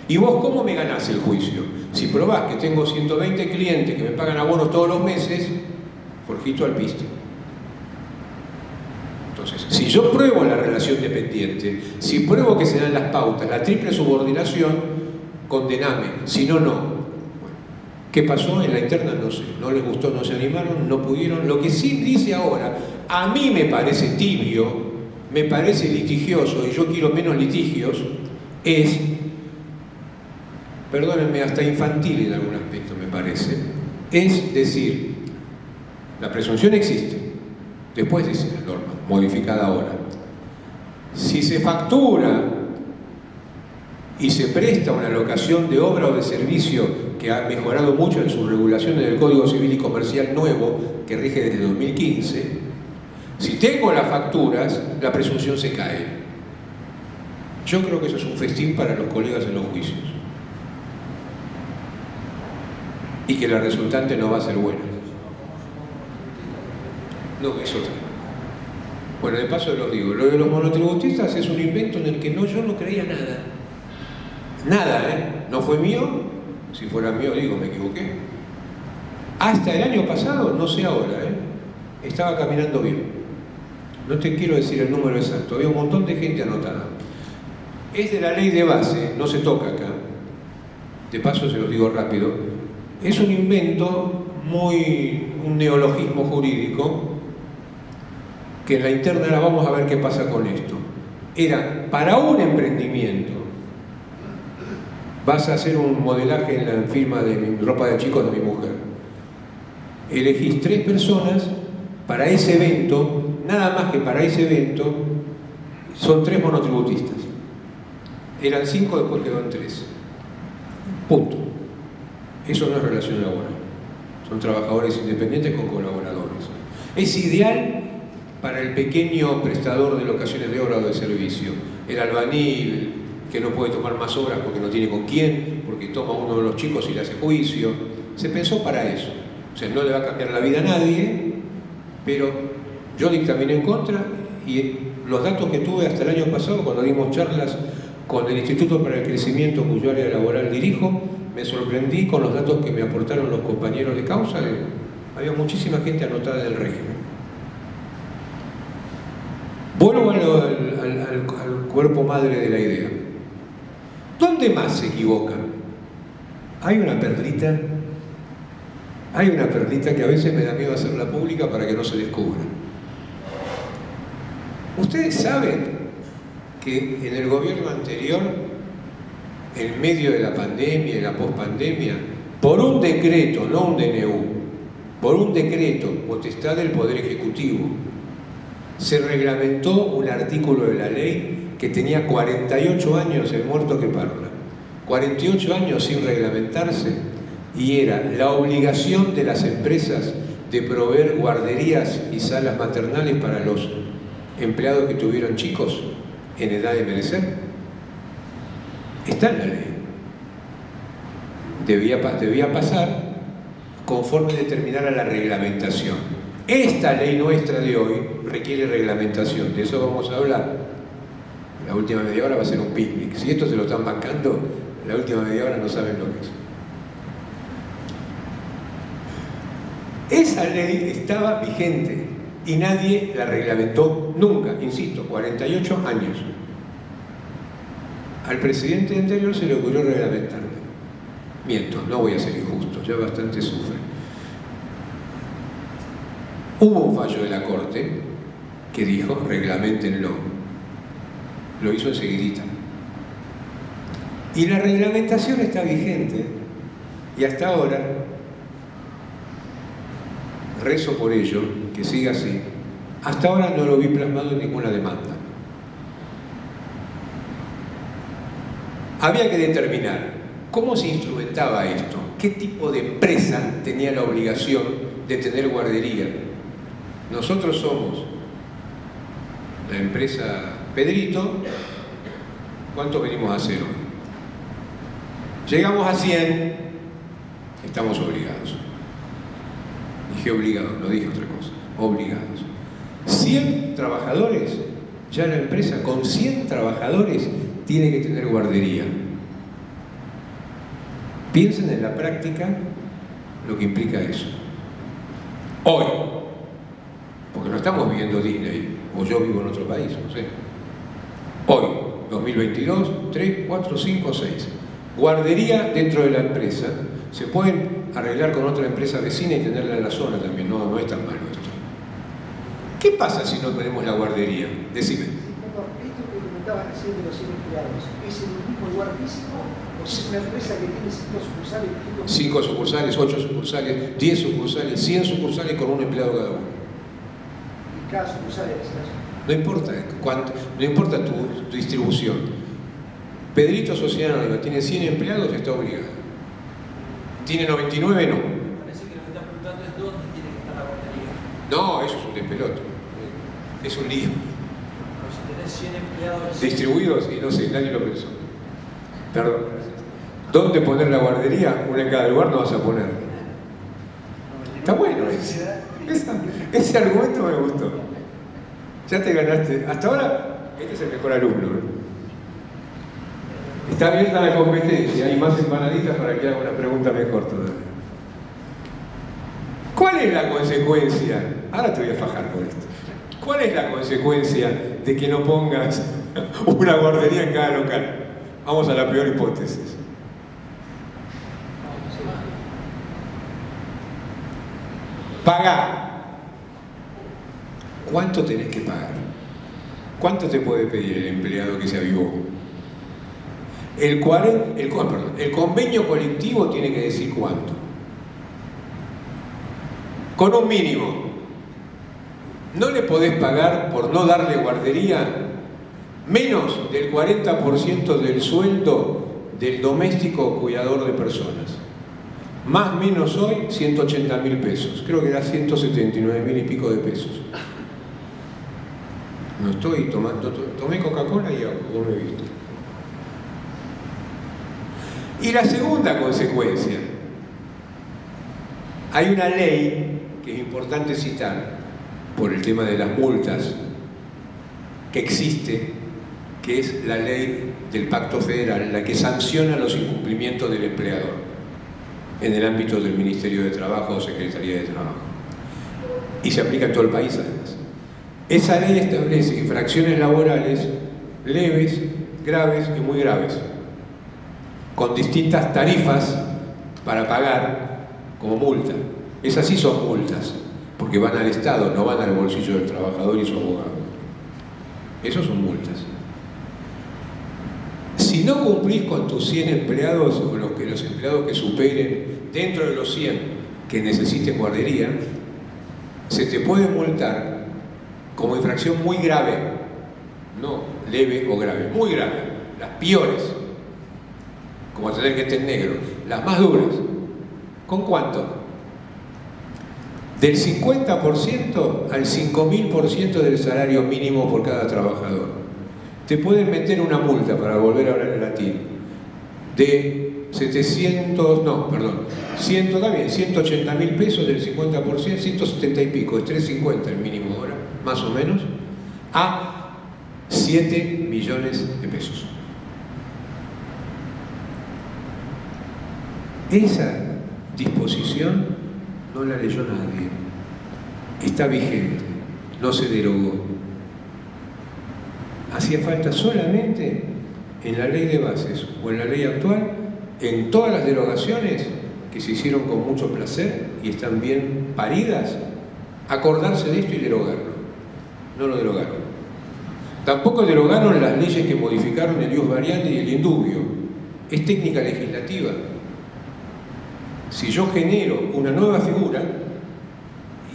¿Y vos cómo me ganás el juicio? Si probás que tengo 120 clientes que me pagan abonos todos los meses, forjito al piste. Entonces, si yo pruebo la relación dependiente, si pruebo que se dan las pautas, la triple subordinación, condename, si no, no. Bueno, ¿qué pasó en la interna? No sé, no les gustó, no se animaron, no pudieron. Lo que sí dice ahora, a mí me parece tibio, me parece litigioso, y yo quiero menos litigios, es, perdónenme, hasta infantil en algún aspecto me parece, es decir, la presunción existe, después dice la norma, modificada ahora. Si se factura y se presta una locación de obra o de servicio que ha mejorado mucho en sus regulaciones del Código Civil y Comercial nuevo, que rige desde 2015, Si tengo las facturas, la presunción se cae. Yo creo que eso es un festín para los colegas en los juicios. Y que la resultante no va a ser buena. No, es otra. Bueno, de paso los digo, lo de los monotributistas es un invento en el que yo no creía nada. Nada, no fue mío. Si fuera mío, digo, me equivoqué. Hasta el año pasado, no sé ahora, estaba caminando bien. No te quiero decir el número exacto, había un montón de gente anotada. Es de la ley de base, no se toca acá. De paso se los digo rápido. Es un invento un neologismo jurídico, que en la interna ahora vamos a ver qué pasa con esto. Era para un emprendimiento. Vas a hacer un modelaje en la firma de mi ropa de chico de mi mujer. Elegís 3 personas para ese evento, nada más que para ese evento, son 3 monotributistas. Eran 5, después quedó en 3. Punto. Eso no es relación laboral. Son trabajadores independientes con colaboradores. Es ideal para el pequeño prestador de locaciones de obra o de servicio. El albañil que no puede tomar más obras porque no tiene con quién, porque toma uno de los chicos y le hace juicio. Se pensó para eso. O sea, no le va a cambiar la vida a nadie, pero yo dictaminé en contra y los datos que tuve hasta el año pasado, cuando dimos charlas con el Instituto para el Crecimiento, cuyo área laboral dirijo, me sorprendí con los datos que me aportaron los compañeros de causa. Había muchísima gente anotada en el régimen. Vuelvo al cuerpo madre de la idea. ¿Dónde más se equivocan? Hay una perlita que a veces me da miedo hacerla pública para que no se descubra. Ustedes saben que en el gobierno anterior, en medio de la pandemia y la pospandemia, por un decreto, no un DNU, por un decreto, potestad del Poder Ejecutivo, se reglamentó un artículo de la ley que tenía 48 años el muerto que parla. 48 años sin reglamentarse, y era la obligación de las empresas de proveer guarderías y salas maternales para los empleados que tuvieron chicos en edad de merecer. Está en la ley. Debía pasar conforme determinara la reglamentación. Esta ley nuestra de hoy requiere reglamentación, de eso vamos a hablar. La última media hora va a ser un picnic. Si esto se lo están bancando, la última media hora no saben lo que es. Esa ley estaba vigente y nadie la reglamentó nunca, insisto, 48 años. Al presidente anterior se le ocurrió reglamentarla. Miento, no voy a ser injusto, ya bastante sufre. Hubo un fallo de la Corte que dijo, reglamentenlo. Lo hizo enseguidita. Y la reglamentación está vigente, y hasta ahora rezo por ello, que siga así. Hasta ahora no lo vi plasmado en ninguna demanda. Había que determinar cómo se instrumentaba esto, qué tipo de empresa tenía la obligación de tener guardería. Nosotros somos la empresa Pedrito. ¿Cuánto venimos a hacer hoy? Llegamos a 100, estamos obligados. Dije obligados, no dije otra cosa, obligados. 100 trabajadores, ya la empresa con 100 trabajadores tiene que tener guardería. Piensen en la práctica lo que implica eso. Hoy, porque no estamos viviendo Disney, o yo vivo en otro país, no sé. Hoy, 2022, 3, 4, 5, 6. Guardería dentro de la empresa. Se pueden arreglar con otra empresa vecina y tenerla en la zona también, no es tan malo esto. ¿Qué pasa si no tenemos la guardería? Decime. Esto que comentabas recién de los 100 empleados, ¿es en un mismo lugar físico o es una empresa que tiene 5 sucursales? 5 sucursales, 8 sucursales, 10 sucursales, 100 sucursales con un empleado cada uno. ¿Y cada sucursal es así? No importa cuánto, no importa tu distribución. Pedrito Sociedad Anónima tiene 100 empleados, está obligado. Tiene 99, no. Parece que lo que está preguntando es dónde tiene que estar la guardería. No, eso es un despelote. Es un lío. Pero si tenés 100 empleados... Distribuidos y no sé, nadie lo pensó. Perdón. ¿Dónde poner la guardería? Una en cada lugar no vas a poner. Está bueno ese argumento me gustó. Ya te ganaste. Hasta ahora, este es el mejor alumno. Está abierta la competencia. Hay más empanaditas para que haga una pregunta mejor todavía. ¿Cuál es la consecuencia? Ahora te voy a fajar con esto. ¿Cuál es la consecuencia de que no pongas una guardería en cada local? Vamos a la peor hipótesis. Pagar. ¿Cuánto tenés que pagar? ¿Cuánto te puede pedir el empleado que se avivó? El convenio colectivo tiene que decir cuánto. Con un mínimo. No le podés pagar por no darle guardería menos del 40% del sueldo del doméstico o cuidador de personas. Más o menos hoy, 180.000 pesos. Creo que da 179.000 y pico de pesos. No estoy tomando... Tomé Coca-Cola y agua, no me he visto. Y la segunda consecuencia. Hay una ley que es importante citar por el tema de las multas que existe, que es la ley del Pacto Federal, la que sanciona los incumplimientos del empleador en el ámbito del Ministerio de Trabajo o Secretaría de Trabajo. Y se aplica en todo el país, además. Esa ley establece infracciones laborales leves, graves y muy graves, con distintas tarifas para pagar como multa. Esas sí son multas, porque van al Estado, no van al bolsillo del trabajador y su abogado. Esos son multas. Si no cumplís con tus 100 empleados o los empleados que superen dentro de los 100 que necesiten guardería, se te puede multar como infracción muy grave, no leve o grave, muy grave, las peores, como tener que estar negro, las más duras. ¿Con cuánto? Del 50% al 5.000% del salario mínimo por cada trabajador. Te pueden meter una multa, para volver a hablar en latín, de 180.000 pesos del 50%, 170 y pico, es 350 el mínimo ahora, más o menos, a 7 millones de pesos. Esa disposición no la leyó nadie, está vigente, no se derogó. Hacía falta solamente en la ley de bases o en la ley actual, en todas las derogaciones que se hicieron con mucho placer y están bien paridas, acordarse de esto y derogarlo. No lo derogaron. Tampoco derogaron las leyes que modificaron el ius variante y el indubio. Es técnica legislativa. Si yo genero una nueva figura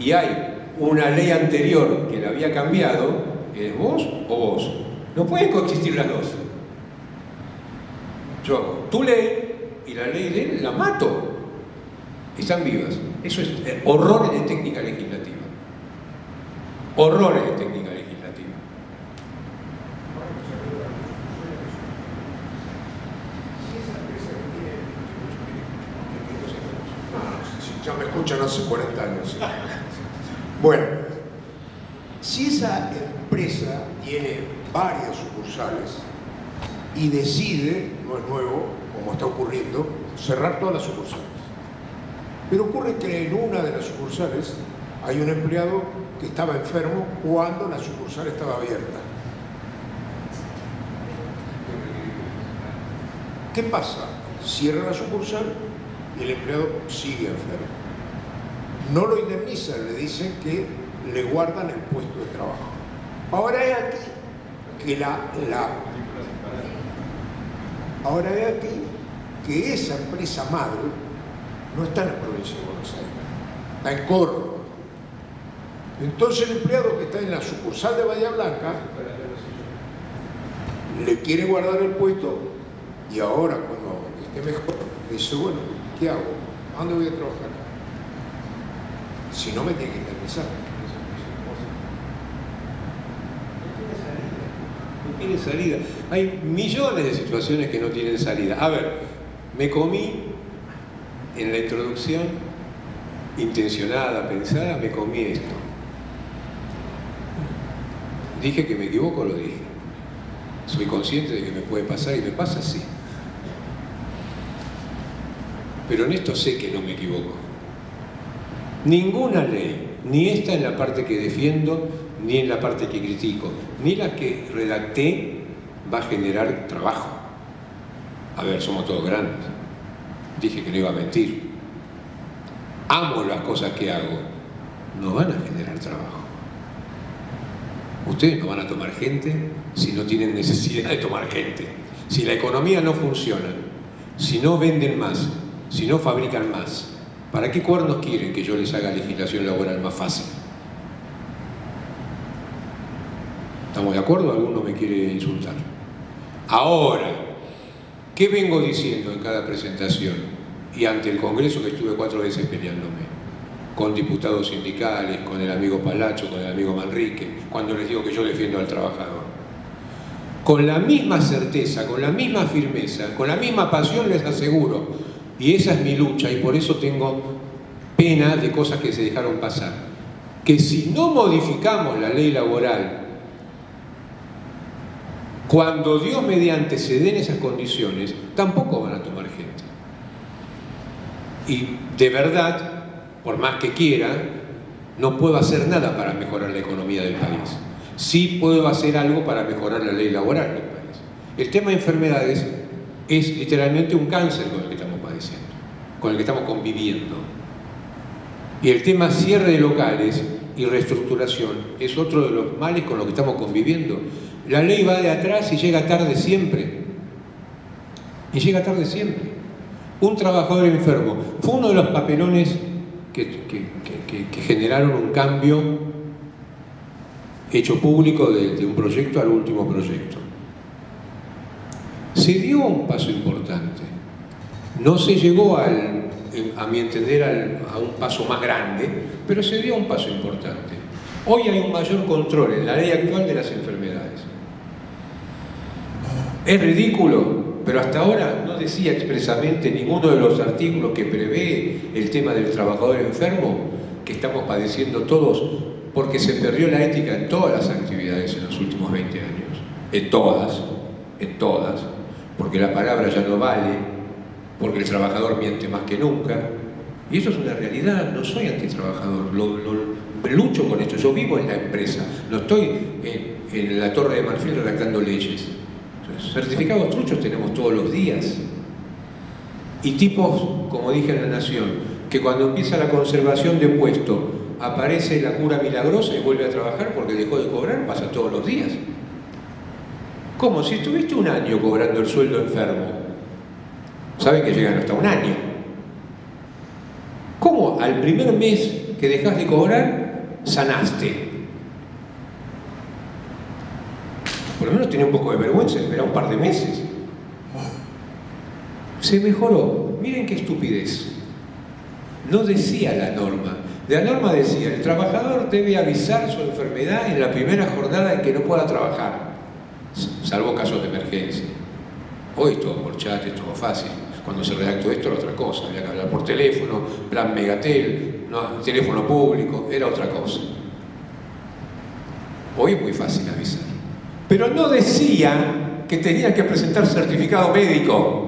y hay una ley anterior que la había cambiado, ¿es vos o vos? No pueden coexistir las dos. Yo hago tu ley y la ley de él la mato. Están vivas. Eso es horrores de técnica legislativa. Horrores de técnica legislativa. Ya me escuchan hace 40 años. Bueno, si esa empresa tiene varias sucursales y decide, no es nuevo, como está ocurriendo, cerrar todas las sucursales. Pero ocurre que en una de las sucursales hay un empleado que estaba enfermo cuando la sucursal estaba abierta. ¿Qué pasa? Cierra la sucursal y el empleado sigue enfermo. No lo indemnizan, le dicen que le guardan el puesto de trabajo. Ahora es aquí que esa empresa madre no está en la provincia de Buenos Aires, está en Córdoba. Entonces el empleado que está en la sucursal de Bahía Blanca le quiere guardar el puesto y ahora cuando esté mejor dice, bueno, ¿qué hago? ¿A dónde voy a trabajar? Si no me tiene que indemnizar. tiene salida. Hay millones de situaciones que no tienen salida. A ver, me comí en la introducción, intencionada, pensada, me comí esto. Dije que me equivoco, lo dije. Soy consciente de que me puede pasar y me pasa, sí. Pero en esto sé que no me equivoco. Ninguna ley, ni esta en la parte que defiendo, ni en la parte que critico, ni la que redacté, va a generar trabajo. A ver, somos todos grandes. Dije que no iba a mentir. Amo las cosas que hago. No van a generar trabajo. Ustedes no van a tomar gente si no tienen necesidad de tomar gente. Si la economía no funciona, si no venden más, si no fabrican más, ¿para qué cuernos quieren que yo les haga legislación laboral más fácil? ¿Estamos de acuerdo? ¿Alguno me quiere insultar? Ahora, ¿qué vengo diciendo en cada presentación? Y ante el Congreso, que estuve 4 veces peleándome, con diputados sindicales, con el amigo Palacho, con el amigo Manrique, cuando les digo que yo defiendo al trabajador. Con la misma certeza, con la misma firmeza, con la misma pasión les aseguro, y esa es mi lucha, y por eso tengo pena de cosas que se dejaron pasar, que si no modificamos la ley laboral, cuando Dios mediante se den esas condiciones, tampoco van a tomar gente. Y de verdad, por más que quiera, no puedo hacer nada para mejorar la economía del país. Sí puedo hacer algo para mejorar la ley laboral del país. El tema de enfermedades es literalmente un cáncer con el que estamos padeciendo, con el que estamos conviviendo. Y el tema cierre de locales y reestructuración es otro de los males con los que estamos conviviendo. La ley va de atrás y llega tarde siempre. Y llega tarde siempre. Un trabajador enfermo fue uno de los papelones que generaron un cambio hecho público de un proyecto al último proyecto. Se dio un paso importante. No se llegó, a mi entender, a un paso más grande, pero se dio un paso importante. Hoy hay un mayor control en la ley actual de las enfermedades. Es ridículo, pero hasta ahora no decía expresamente ninguno de los artículos que prevé el tema del trabajador enfermo que estamos padeciendo todos, porque se perdió la ética en todas las actividades en los últimos 20 años. En todas, porque la palabra ya no vale, porque el trabajador miente más que nunca. Y eso es una realidad, no soy antitrabajador, lucho con esto, yo vivo en la empresa, no estoy en la Torre de Marfil redactando leyes. Entonces, certificados truchos tenemos todos los días. Y tipos, como dije en La Nación, que cuando empieza la conservación de puesto aparece la cura milagrosa y vuelve a trabajar porque dejó de cobrar, pasa todos los días. ¿Cómo? Si estuviste un año cobrando el sueldo enfermo, saben que llegan hasta un año. ¿Cómo al primer mes que dejas de cobrar, sanaste? Por lo menos tenía un poco de vergüenza, espera un par de meses. Se mejoró. Miren qué estupidez. No decía la norma. La norma decía, el trabajador debe avisar su enfermedad en la primera jornada en que no pueda trabajar, salvo casos de emergencia. Hoy es todo por chat, es todo fácil. Cuando se redactó esto era otra cosa, había que hablar por teléfono, plan Megatel, no, teléfono público, era otra cosa. Hoy es muy fácil avisar. Pero no decía que tenía que presentar certificado médico.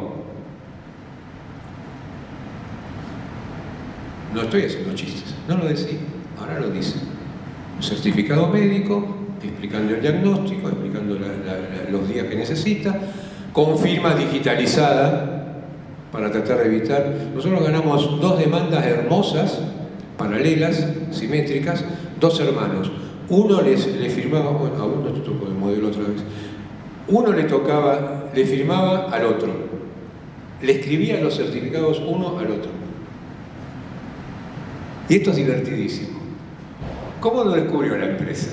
No estoy haciendo chistes, no lo decía, ahora lo dice. Un certificado médico, explicando el diagnóstico, explicando los días que necesita, con firma digitalizada para tratar de evitar. Nosotros ganamos 2 demandas hermosas, paralelas, simétricas, 2 hermanos. Uno le firmaba, bueno, a uno te tocó el modelo otra vez. Uno le firmaba al otro, le escribía los certificados uno al otro. Y esto es divertidísimo. ¿Cómo lo descubrió la empresa?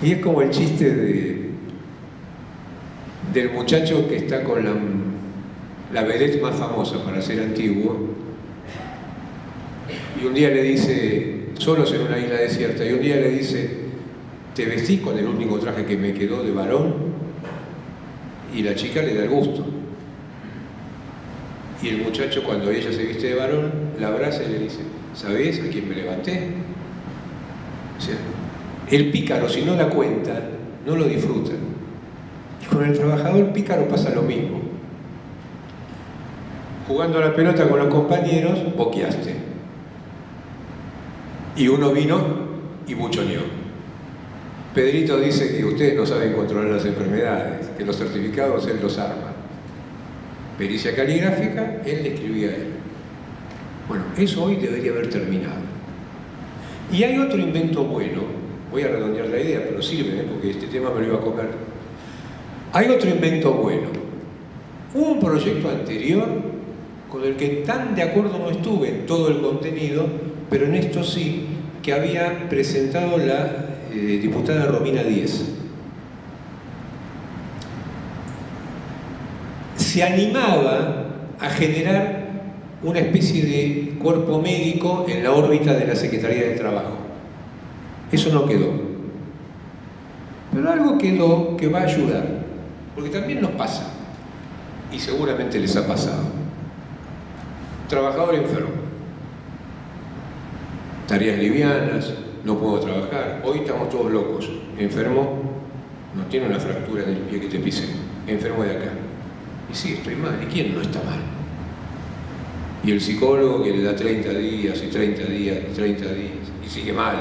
Y es como el chiste del muchacho que está con la vedette más famosa para ser antiguo, y un día le dice, solos en una isla desierta, y un día le dice, te vestís con el único traje que me quedó de varón, y la chica le da el gusto. Y el muchacho, cuando ella se viste de varón, la abraza y le dice: ¿sabés a quién me levanté? O sea, el pícaro, si no la cuenta, no lo disfruta. Y con el trabajador pícaro pasa lo mismo. Jugando a la pelota con los compañeros, boqueaste. Y uno vino y buchoneó. Pedrito dice que ustedes no saben controlar las enfermedades, que los certificados él los arma. Pericia caligráfica, él le escribía a él. Bueno, eso hoy debería haber terminado. Y hay otro invento bueno, voy a redondear la idea, pero sirve, porque este tema me lo iba a comer. Hay otro invento bueno. Hubo un proyecto anterior con el que tan de acuerdo no estuve en todo el contenido, pero en esto sí, que había presentado la diputada Romina Díez. Se animaba a generar una especie de cuerpo médico en la órbita de la Secretaría de Trabajo. Eso no quedó. Pero algo quedó que va a ayudar, porque también nos pasa, y seguramente les ha pasado. Trabajador enfermo. Tareas livianas, no puedo trabajar. Hoy estamos todos locos. Enfermo, no tiene una fractura en el pie que te pisé. Enfermo de acá. Y sí, estoy mal. ¿Y quién no está mal? Y el psicólogo que le da 30 días y 30 días y 30 días y sigue mal.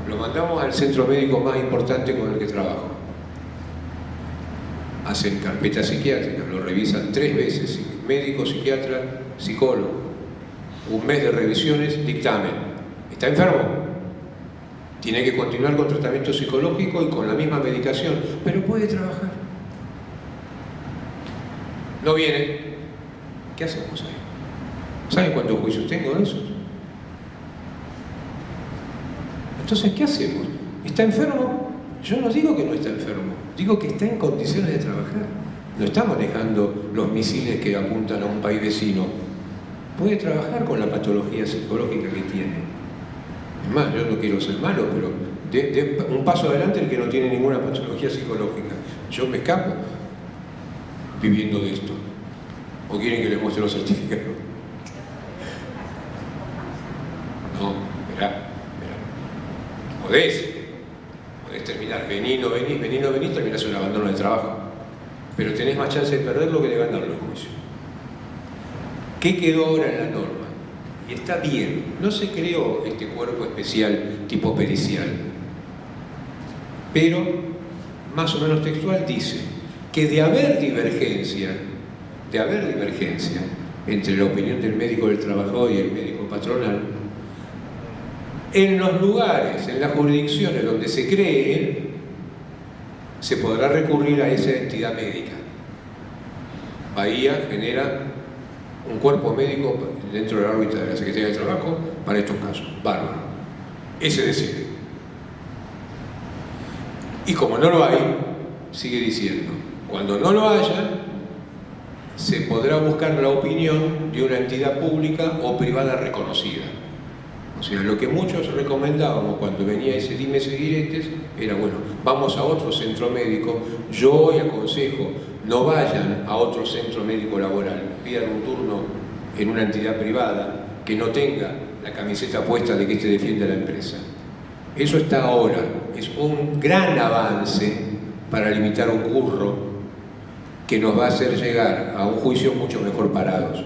Lo mandamos al centro médico más importante con el que trabajo. Hacen carpetas psiquiátricas, lo revisan 3 veces, médico, psiquiatra, psicólogo. Un mes de revisiones, dictamen. ¿Está enfermo? Tiene que continuar con tratamiento psicológico y con la misma medicación, pero puede trabajar. No viene. ¿Qué hacemos ahí? ¿Saben cuántos juicios tengo de esos? Entonces, ¿qué hacemos? ¿Está enfermo? Yo no digo que no está enfermo, digo que está en condiciones de trabajar. No está manejando los misiles que apuntan a un país vecino. Puede trabajar con la patología psicológica que tiene. Es más, yo no quiero ser malo, pero de un paso adelante el que no tiene ninguna patología psicológica. Yo me escapo viviendo de esto. ¿O quieren que les muestre los certificados? No, esperá. Podés terminar, venís, no venís, terminás un abandono del trabajo. Pero tenés más chance de perderlo que de ganarlo en juicio. ¿Qué quedó ahora en la norma? Y está bien, no se creó este cuerpo especial tipo pericial. Pero, más o menos textual, dice que de haber divergencia entre la opinión del médico del trabajador y el médico patronal, en los lugares, en las jurisdicciones donde se cree, se podrá recurrir a esa entidad médica. Bahía genera un cuerpo médico dentro de la órbita de la Secretaría de Trabajo para estos casos. Bárbaro. Ese decide. Y como no lo hay, sigue diciendo, cuando no lo haya, se podrá buscar la opinión de una entidad pública o privada reconocida. O sea, lo que muchos recomendábamos cuando venía ese dimes y diretes era, bueno, vamos a otro centro médico. Yo hoy aconsejo, no vayan a otro centro médico laboral, pidan un turno en una entidad privada que no tenga la camiseta puesta de que este defiende a la empresa. Eso está ahora, es un gran avance para limitar un curro que nos va a hacer llegar a un juicio mucho mejor parados.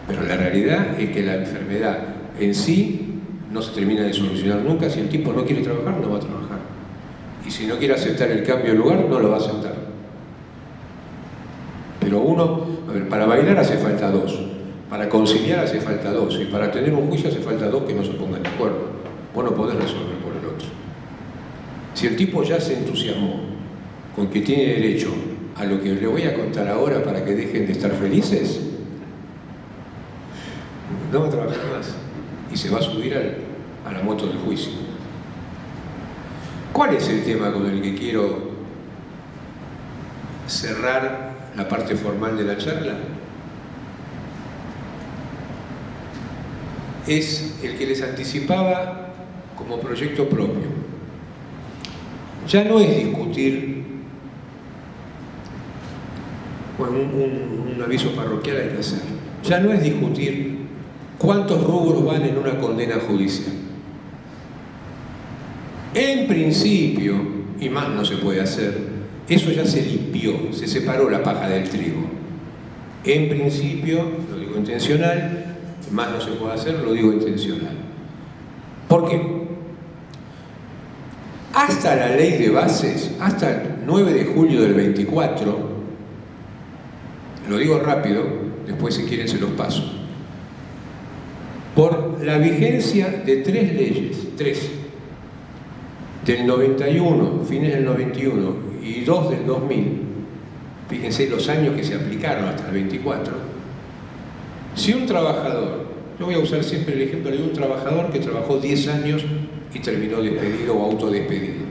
Pero la realidad es que la enfermedad en sí no se termina de solucionar nunca. Si el tipo no quiere trabajar, no va a trabajar. Y si no quiere aceptar el cambio de lugar, no lo va a aceptar. Pero para bailar hace falta 2, para conciliar hace falta 2, y para tener un juicio hace falta 2 que no se pongan de acuerdo. Vos no podés resolver por el otro. Si el tipo ya se entusiasmó con que tiene derecho a lo que le voy a contar ahora para que dejen de estar felices, no va a trabajar más y se va a subir a la moto del juicio. ¿Cuál es el tema con el que quiero cerrar la parte formal de la charla? Es el que les anticipaba como proyecto propio. Ya no es discutir, bueno, un aviso parroquial hay que hacer, ya no es discutir cuántos rubros van en una condena judicial. En principio, y más no se puede hacer, eso ya se limpió, se separó la paja del trigo. En principio, lo digo intencional, más no se puede hacer, lo digo intencional. ¿Por qué? Hasta la ley de bases, hasta el 9 de julio del 24, lo digo rápido, después si quieren se los paso, por la vigencia de 3 leyes, 3, del 91, fines del 91 y 2 del 2000, fíjense los años que se aplicaron hasta el 24, si un trabajador, yo voy a usar siempre el ejemplo de un trabajador que trabajó 10 años y terminó despedido o autodespedido.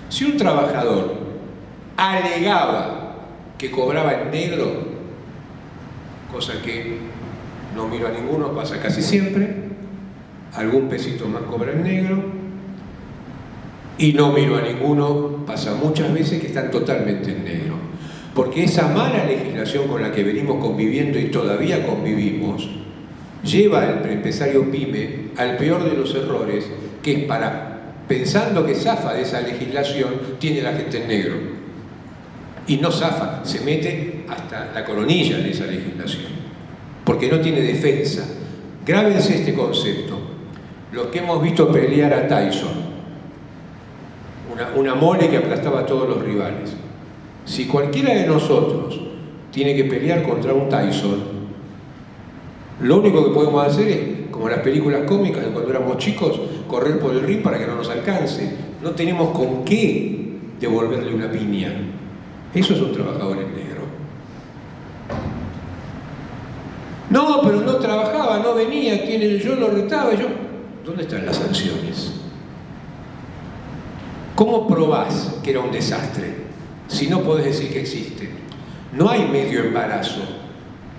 Si un trabajador alegaba que cobraba en negro, cosa que no miro a ninguno, pasa casi siempre, algún pesito más cobra en negro, y no miro a ninguno, pasa muchas veces que están totalmente en negro. Porque esa mala legislación con la que venimos conviviendo y todavía convivimos, lleva al empresario pyme al peor de los errores, que es pensando que zafa de esa legislación, tiene la gente en negro. Y no zafa, se mete hasta la coronilla de esa legislación, porque no tiene defensa. Grábense este concepto. Los que hemos visto pelear a Tyson, una mole que aplastaba a todos los rivales. Si cualquiera de nosotros tiene que pelear contra un Tyson, lo único que podemos hacer es, como las películas cómicas de cuando éramos chicos, correr por el ring para que no nos alcance. No tenemos con qué devolverle una piña. Eso es un trabajador en negro. No, pero no trabajaba, no venía, yo lo retaba, ¿Dónde están las sanciones? ¿Cómo probás que era un desastre si no podés decir que existe? No hay medio embarazo.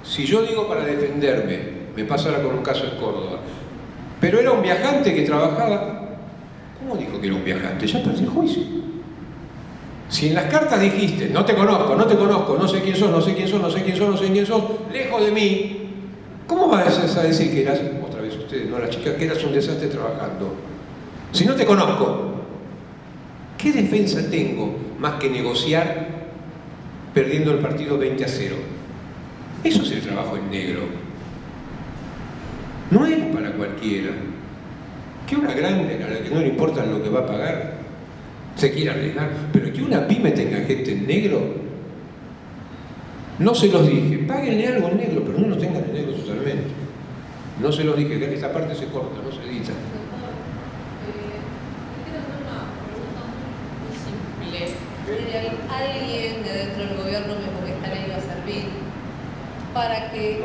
Si yo digo para defenderme, me pasa ahora con un caso en Córdoba, pero era un viajante que trabajaba, ¿cómo dijo que era un viajante? Ya perdió el juicio. Si en las cartas dijiste, no te conozco, no sé quién sos, no sé quién sos, lejos de mí, ¿cómo vas a decir que eras, otra vez ustedes, no la chica, que eras un desastre trabajando? Si no te conozco, ¿qué defensa tengo más que negociar perdiendo el partido 20-0? Eso es el trabajo en negro. No es para cualquiera. Que una grande, a la que no le importa lo que va a pagar, se quiere arriesgar, pero que una pyme tenga gente en negro, no se los dije, páguenle algo en negro, pero no lo tengan en negro totalmente. No se los dije, que esta parte se corta, no se edita. Alguien de dentro del gobierno me dijo que esta ley iba a servir para que...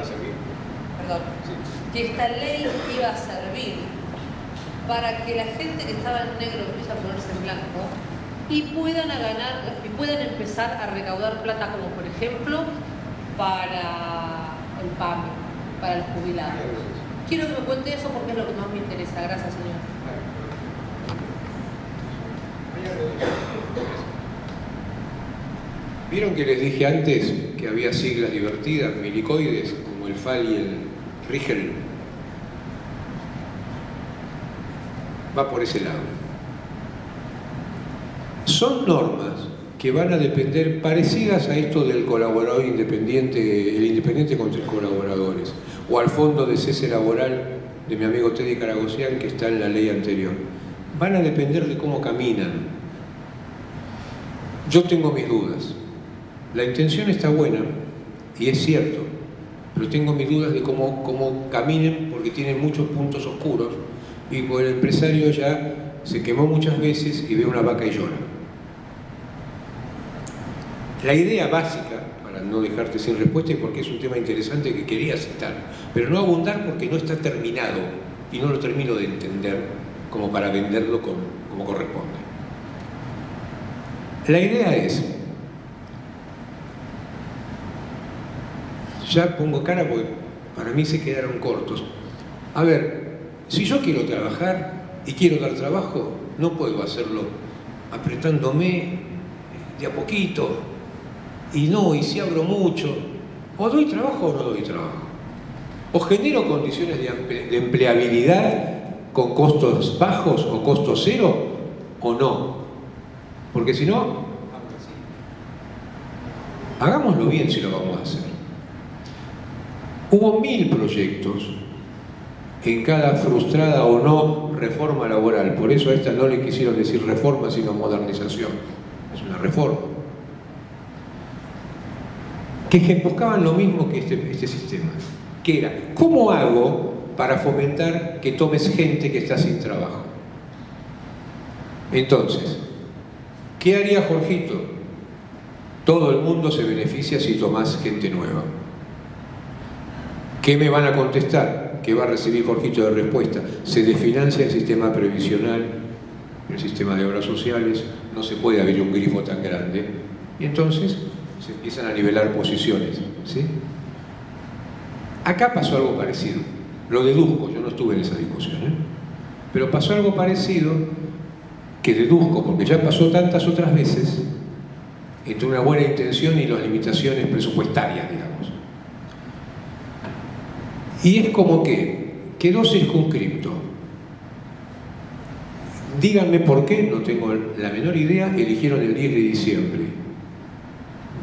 Perdón. Sí. Que esta ley iba a servir para que la gente que estaba en negro empiece a ponerse en blanco y puedan empezar a recaudar plata, como por ejemplo para el PAMI, para los jubilados. Quiero que me cuente eso porque es lo que más me interesa. Gracias, señor. ¿Vieron que les dije antes que había siglas divertidas, milicoides, como el FAL y el RIGEL? Va por ese lado. Son normas que van a depender, parecidas a esto del colaborador independiente, el independiente contra los colaboradores, o al fondo de cese laboral de mi amigo Teddy Caragosian, que está en la ley anterior. Van a depender de cómo caminan. Yo tengo mis dudas. La intención está buena, y es cierto, pero tengo mis dudas de cómo caminen, porque tienen muchos puntos oscuros, y porque el empresario ya se quemó muchas veces y ve una vaca y llora. La idea básica, para no dejarte sin respuesta, y porque es un tema interesante que quería citar, pero no abundar porque no está terminado, y no lo termino de entender como para venderlo como corresponde. La idea es, ya pongo cara porque para mí se quedaron cortos. A ver, si yo quiero trabajar, y quiero dar trabajo, no puedo hacerlo apretándome de a poquito, y si abro mucho, o doy trabajo o no doy trabajo, o genero condiciones de empleabilidad con costos bajos o costos cero, o no, porque si no, hagámoslo bien si lo vamos a hacer. Hubo 1000 proyectos en cada frustrada o no reforma laboral, por eso a esta no le quisieron decir reforma sino modernización, es una reforma, que buscaban lo mismo que este sistema, que era, ¿cómo hago para fomentar que tomes gente que está sin trabajo? Entonces, ¿qué haría Jorgito? Todo el mundo se beneficia si tomás gente nueva. ¿Qué me van a contestar? ¿Qué va a recibir Jorgito de respuesta? Se desfinancia el sistema previsional, el sistema de obras sociales, no se puede abrir un grifo tan grande, y entonces se empiezan a nivelar posiciones, ¿sí? Acá pasó algo parecido, lo deduzco, yo no estuve en esa discusión, pero pasó algo parecido que deduzco, porque ya pasó tantas otras veces, entre una buena intención y las limitaciones presupuestarias, digamos. Y es como que quedó circunscripto. Díganme por qué, no tengo la menor idea, eligieron el 10 de diciembre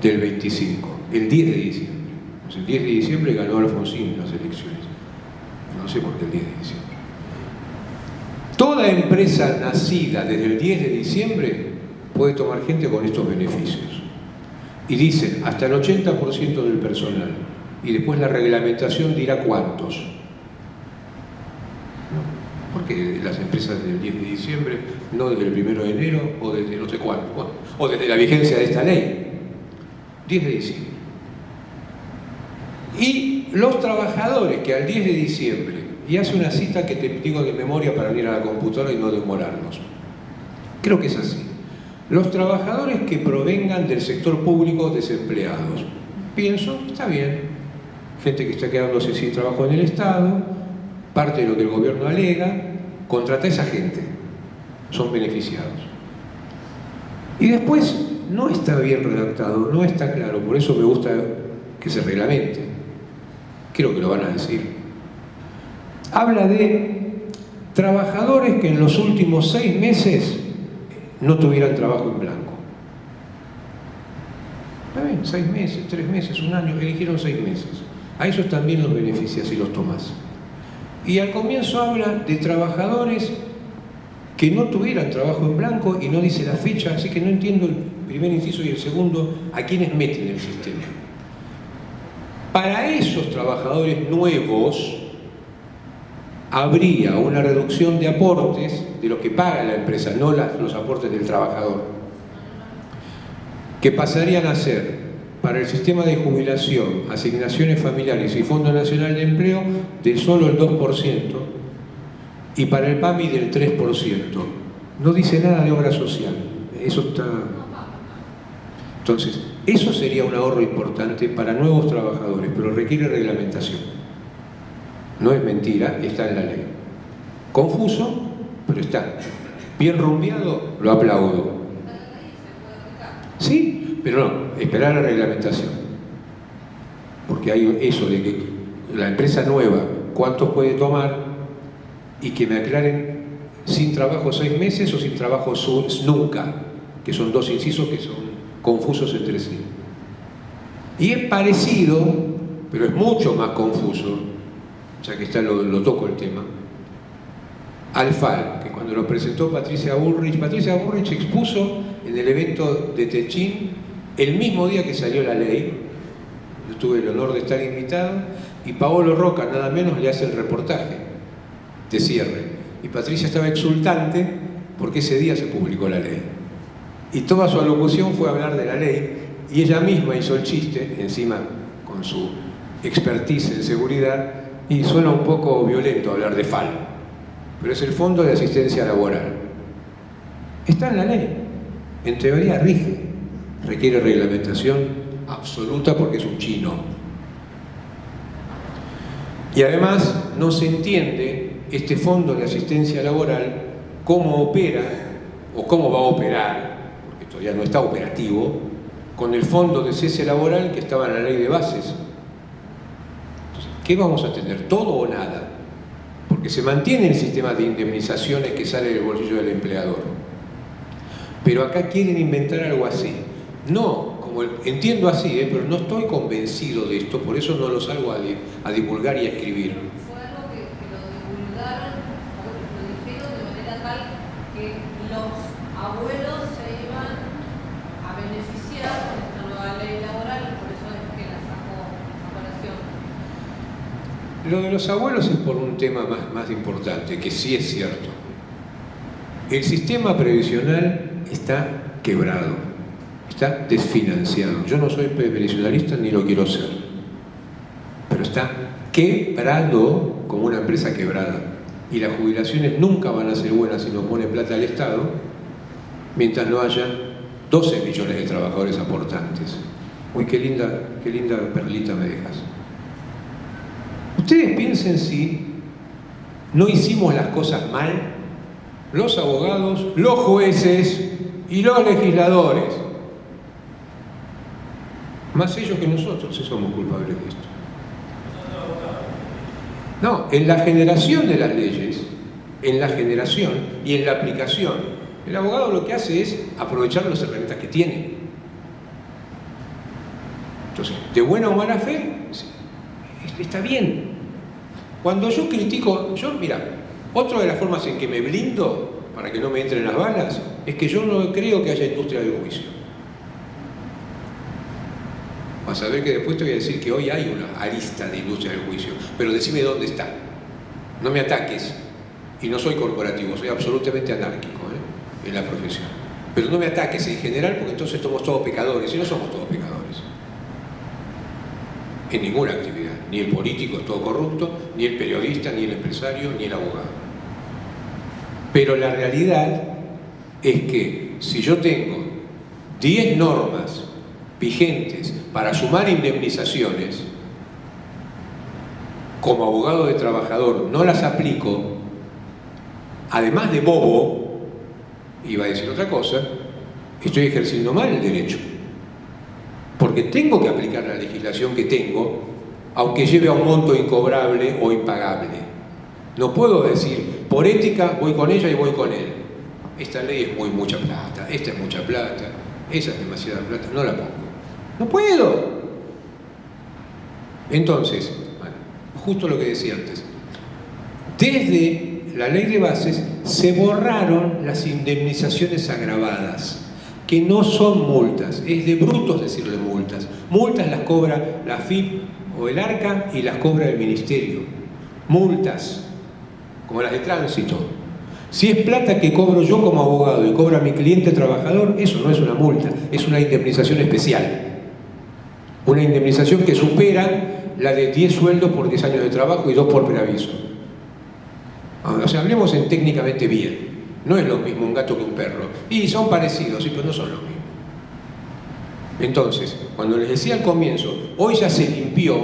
del 25, el 10 de diciembre. Pues el 10 de diciembre ganó Alfonsín las elecciones. No sé por qué el 10 de diciembre. Toda empresa nacida desde el 10 de diciembre puede tomar gente con estos beneficios. Y dicen, hasta el 80% del personal. Y después la reglamentación dirá cuántos. ¿No? Porque las empresas del 10 de diciembre, no desde el 1 de enero o desde no sé cuándo, o desde la vigencia de esta ley. 10 de diciembre. Y los trabajadores que al 10 de diciembre, y hace una cita que te digo de memoria para ir a la computadora y no demorarnos. Creo que es así. Los trabajadores que provengan del sector público desempleados. Pienso, está bien. Gente que está quedándose sin trabajo en el Estado, parte de lo que el gobierno alega, contrata a esa gente. Son beneficiados. Y después, no está bien redactado, no está claro, por eso me gusta que se reglamente. Creo que lo van a decir. Habla de trabajadores que en los últimos 6 meses no tuvieran trabajo en blanco. Está bien, 6 meses, 3 meses, 1 año, eligieron 6 meses. A esos también los beneficias si los tomás. Y al comienzo habla de trabajadores que no tuvieran trabajo en blanco y no dice la fecha, así que no entiendo el primer inciso y el segundo a quiénes meten en el sistema. Para esos trabajadores nuevos habría una reducción de aportes de lo que paga la empresa, no los aportes del trabajador, que pasarían a ser para el sistema de jubilación, asignaciones familiares y Fondo Nacional de Empleo de solo el 2% y para el PAMI del 3%. No dice nada de obra social, eso está... Entonces, eso sería un ahorro importante para nuevos trabajadores, pero requiere reglamentación. No es mentira, está en la ley. Confuso, pero está. Bien rumbeado, lo aplaudo. Sí, pero no, esperar la reglamentación. Porque hay eso de que la empresa nueva, cuántos puede tomar y que me aclaren sin trabajo 6 meses o sin trabajo nunca, que son 2 incisos que son confusos entre sí. Y es parecido, pero es mucho más confuso, ya que está lo toco el tema, al FAL, que cuando lo presentó Patricia Bullrich expuso en el evento de Techín el mismo día que salió la ley. Yo tuve el honor de estar invitado y Paolo Roca nada menos le hace el reportaje de cierre y Patricia estaba exultante porque ese día se publicó la ley y toda su alocución fue hablar de la ley y ella misma hizo el chiste, encima con su expertise en seguridad, y suena un poco violento hablar de FAL, pero es el Fondo de Asistencia Laboral. Está en la ley, en teoría rige, requiere reglamentación absoluta porque es un chino. Y además no se entiende este Fondo de Asistencia Laboral cómo opera o cómo va a operar, porque todavía no está operativo, con el fondo de cese laboral que estaba en la ley de bases. Entonces, ¿qué vamos a tener? ¿Todo o nada? Porque se mantiene el sistema de indemnizaciones que sale del bolsillo del empleador. Pero acá quieren inventar algo así. No, como entiendo así, pero no estoy convencido de esto, por eso no lo salgo a divulgar y a escribir. Fue algo que lo divulgaron, lo dijeron de manera tal que los abuelos se iban a beneficiar con esta nueva ley laboral, por eso es que la sacó a colación. Lo de los abuelos es por un tema más importante, que sí es cierto. El sistema previsional está quebrado, está desfinanciado. Yo no soy previsionalista ni lo quiero ser, pero está quebrado como una empresa quebrada. Y las jubilaciones nunca van a ser buenas si no pone plata al Estado, mientras no haya 12 millones de trabajadores aportantes. Uy, qué linda perlita me dejas. Ustedes piensen si no hicimos las cosas mal, los abogados, los jueces y los legisladores. Más ellos que nosotros si somos culpables de esto. No, en la generación de las leyes, en la generación y en la aplicación, el abogado lo que hace es aprovechar las herramientas que tiene. Entonces, de buena o mala fe, está bien. Cuando yo critico, mira, otra de las formas en que me blindo para que no me entren las balas es que yo no creo que haya industria del juicio. Vas a ver que después te voy a decir que hoy hay una arista de industria del juicio, pero decime dónde está. No me ataques. Y no soy corporativo, soy absolutamente anárquico en la profesión. Pero no me ataques en general porque entonces somos todos pecadores, y no somos todos pecadores. En ninguna actividad. Ni el político es todo corrupto, ni el periodista, ni el empresario, ni el abogado. Pero la realidad es que si yo tengo 10 normas vigentes para sumar indemnizaciones, como abogado de trabajador no las aplico, además de bobo, iba a decir otra cosa, estoy ejerciendo mal el derecho. Porque tengo que aplicar la legislación que tengo, aunque lleve a un monto incobrable o impagable. No puedo decir, por ética voy con ella y voy con él. Esta ley es mucha plata, esta es mucha plata, esa es demasiada plata, no la pongo. No puedo. Entonces, bueno, justo lo que decía antes, desde la ley de bases se borraron las indemnizaciones agravadas, que no son multas, es de brutos decirle multas. Multas las cobra la AFIP o el ARCA y las cobra el Ministerio. Multas, como las de tránsito. Si es plata que cobro yo como abogado y cobra mi cliente trabajador, eso no es una multa, es una indemnización especial. Una indemnización que supera la de 10 sueldos por 10 años de trabajo y 2 por preaviso. O sea, hablemos en técnicamente bien. No es lo mismo un gato que un perro. Y son parecidos, sí, pero no son lo mismo. Entonces, cuando les decía al comienzo, hoy ya se limpió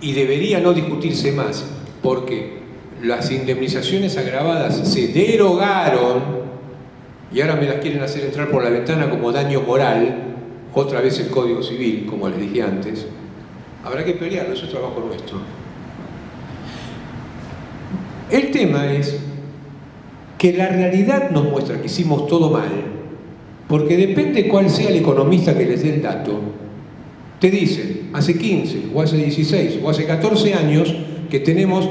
y debería no discutirse más, porque las indemnizaciones agravadas se derogaron y ahora me las quieren hacer entrar por la ventana como daño moral, otra vez el Código Civil, como les dije antes. Habrá que pelearlo, eso es trabajo nuestro. El tema es que la realidad nos muestra que hicimos todo mal, porque depende cuál sea el economista que les dé el dato, te dicen, hace 15, o hace 16, o hace 14 años que tenemos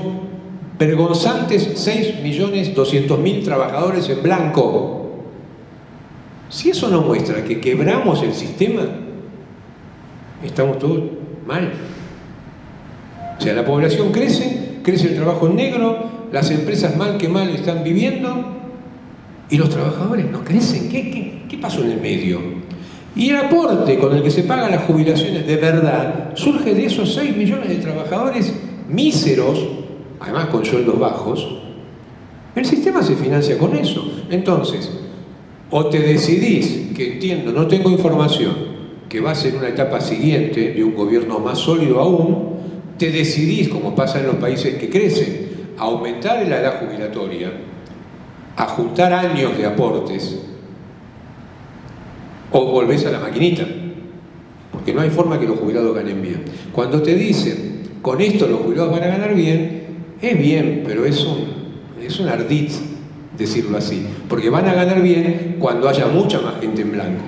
vergonzantes 6.200.000 trabajadores en blanco. Si eso no muestra que quebramos el sistema, estamos todos mal. O sea, la población crece el trabajo en negro, las empresas mal que mal están viviendo y los trabajadores no crecen. ¿Qué pasó en el medio? Y el aporte con el que se pagan las jubilaciones de verdad surge de esos 6 millones de trabajadores míseros, además con sueldos bajos. El sistema se financia con eso. Entonces, o te decidís, que entiendo, no tengo información, que va a ser una etapa siguiente de un gobierno más sólido aún, te decidís, como pasa en los países que crecen, a aumentar la edad jubilatoria, a juntar años de aportes, o volvés a la maquinita, porque no hay forma que los jubilados ganen bien. Cuando te dicen, con esto los jubilados van a ganar bien, es bien, pero es un ardid decirlo así, porque van a ganar bien cuando haya mucha más gente en blanco.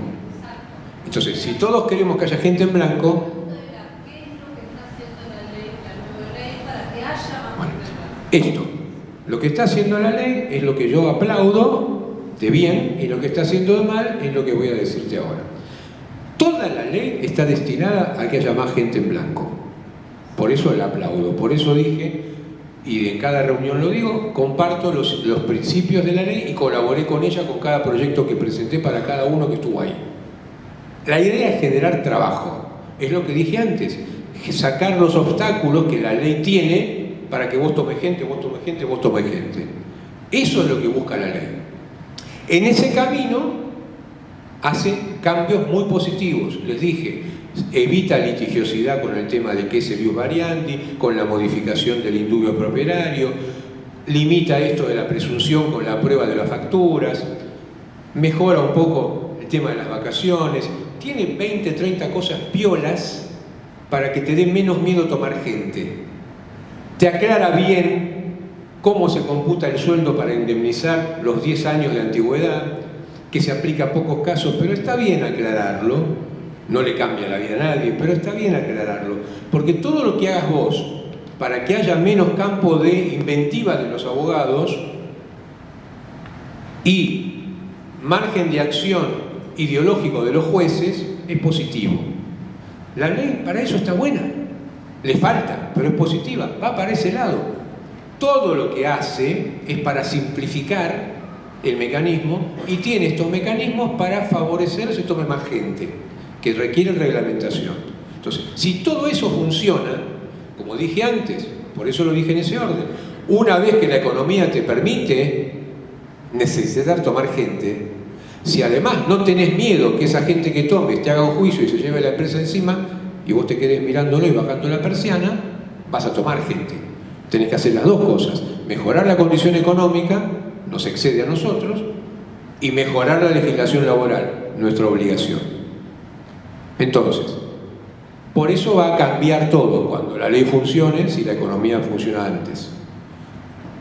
Entonces, si todos queremos que haya gente en blanco, esto, lo que está haciendo la ley es lo que yo aplaudo de bien, y lo que está haciendo de mal es lo que voy a decirte ahora. Toda la ley está destinada a que haya más gente en blanco. Por eso la aplaudo, por eso dije, y en cada reunión lo digo, comparto los principios de la ley y colaboré con ella con cada proyecto que presenté para cada uno que estuvo ahí. La idea es generar trabajo, es lo que dije antes, sacar los obstáculos que la ley tiene para que vos tomes gente, vos tomes gente, vos tomes gente. Eso es lo que busca la ley. En ese camino hace cambios muy positivos. Les dije, evita litigiosidad con el tema de que se variandi, con la modificación del indubio propietario, limita esto de la presunción con la prueba de las facturas, mejora un poco el tema de las vacaciones, tiene 20, 30 cosas piolas para que te dé menos miedo tomar gente. Te aclara bien cómo se computa el sueldo para indemnizar los 10 años de antigüedad, que se aplica a pocos casos, pero está bien aclararlo, no le cambia la vida a nadie, pero está bien aclararlo, porque todo lo que hagas vos para que haya menos campo de inventiva de los abogados y margen de acción ideológico de los jueces es positivo. La ley para eso está buena, le falta, pero es positiva, va para ese lado. Todo lo que hace es para simplificar el mecanismo y tiene estos mecanismos para favorecer que se tome más gente, que requiere reglamentación. Entonces, si todo eso funciona, como dije antes, por eso lo dije en ese orden, una vez que la economía te permite necesitar tomar gente, si además no tenés miedo que esa gente que tomes te haga un juicio y se lleve la empresa encima y vos te quedes mirándolo y bajando la persiana, vas a tomar gente. Tenés que hacer las dos cosas, mejorar la condición económica, nos excede a nosotros, y mejorar la legislación laboral, nuestra obligación. Entonces, por eso va a cambiar todo cuando la ley funcione, si la economía funciona antes.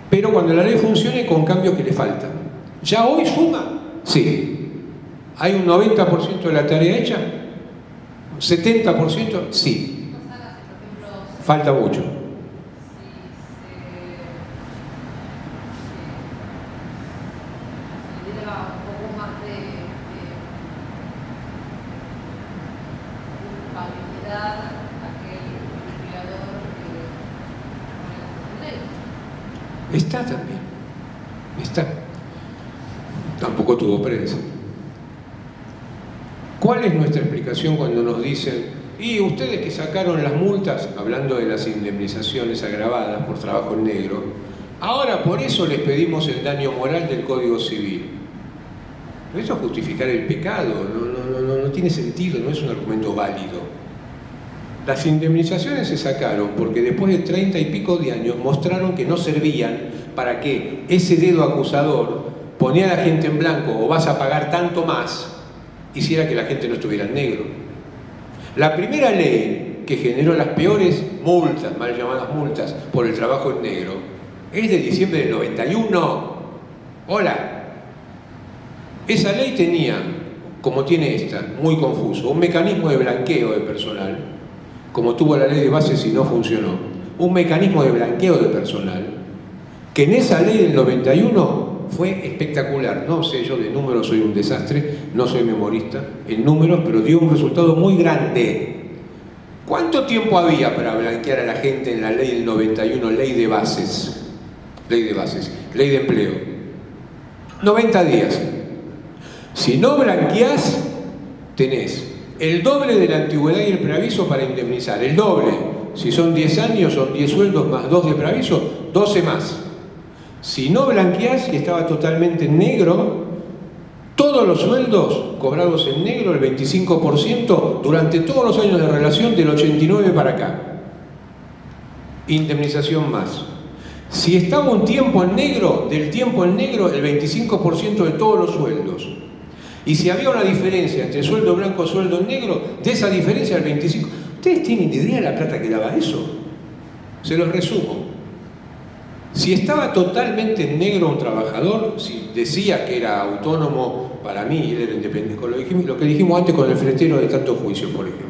Pero cuando la ley funcione con cambios que le faltan. ¿Ya hoy suma? Sí. ¿Hay un 90% de la tarea hecha? ¿Un 70%? Sí. Falta mucho. Está también, está. Tampoco tuvo prensa. ¿Cuál es nuestra explicación cuando nos dicen, y ustedes que sacaron las multas, hablando de las indemnizaciones agravadas por trabajo en negro, ahora por eso les pedimos el daño moral del Código Civil? Eso es justificar el pecado, no tiene sentido, no es un argumento válido. Las indemnizaciones se sacaron porque después de 30 y pico de años mostraron que no servían para que ese dedo acusador, ponía a la gente en blanco o vas a pagar tanto más, hiciera que la gente no estuviera en negro. La primera ley que generó las peores multas, mal llamadas multas, por el trabajo en negro, es de diciembre del 91. Hola. Esa ley tenía, como tiene esta, muy confuso, un mecanismo de blanqueo de personal, como tuvo la ley de bases y no funcionó, un mecanismo de blanqueo de personal, que en esa ley del 91 fue espectacular. No sé, yo de números soy un desastre, no soy memorista en números, pero dio un resultado muy grande. ¿Cuánto tiempo había para blanquear a la gente en la ley del 91, ley de bases? Ley de bases, ley de empleo. 90 días. Si no blanqueás, tenés el doble de la antigüedad y el preaviso para indemnizar, el doble. Si son 10 años, son 10 sueldos más 2 de preaviso, 12 más. Si no blanqueás y estaba totalmente en negro, todos los sueldos cobrados en negro, el 25%, durante todos los años de relación del 89 para acá. Indemnización más. Si estaba un tiempo en negro, del tiempo en negro, el 25% de todos los sueldos. Y si había una diferencia entre sueldo blanco y sueldo negro, de esa diferencia el 25%. ¿Ustedes tienen idea de la plata que daba eso? Se los resumo. Si estaba totalmente en negro un trabajador, si decía que era autónomo, para mí él era independiente, con lo que dijimos antes con el fletero de tantos juicios, por ejemplo.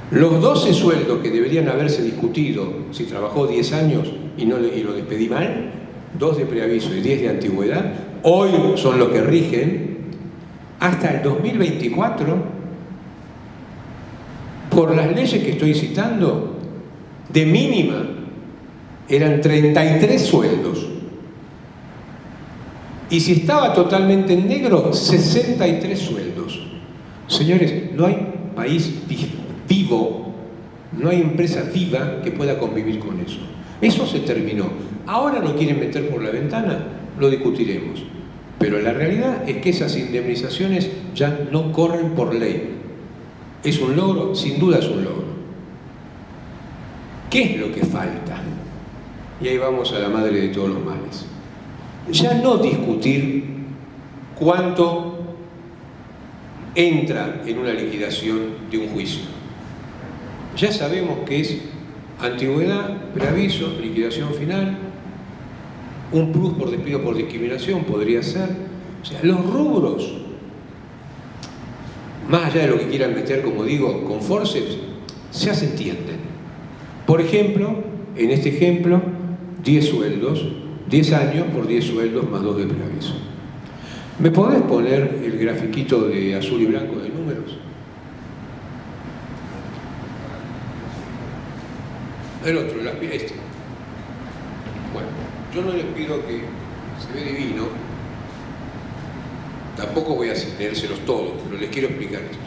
Los 12 sueldos que deberían haberse discutido si trabajó 10 años y lo despedí mal, 2 de preaviso y 10 de antigüedad, hoy son los que rigen hasta el 2024, por las leyes que estoy citando, de mínima eran 33 sueldos. Y si estaba totalmente en negro, 63 sueldos. Señores, no hay país vivo, no hay empresa viva que pueda convivir con eso. Eso se terminó. Ahora lo quieren meter por la ventana, lo discutiremos. Pero la realidad es que esas indemnizaciones ya no corren por ley. ¿Es un logro? Sin duda es un logro. ¿Qué es lo que falta? Y ahí vamos a la madre de todos los males. Ya no discutir cuánto entra en una liquidación de un juicio. Ya sabemos que es antigüedad, preaviso, liquidación final, un plus por despido por discriminación podría ser. O sea, los rubros, más allá de lo que quieran meter, como digo, con forceps, ya se entienden. Por ejemplo, en este ejemplo, 10 sueldos, 10 años por 10 sueldos más 2 de preaviso. ¿Me podés poner el grafiquito de azul y blanco de números? El otro, este. Bueno, yo no les pido que se ve divino, tampoco voy a leérselos todos, pero les quiero explicar esto.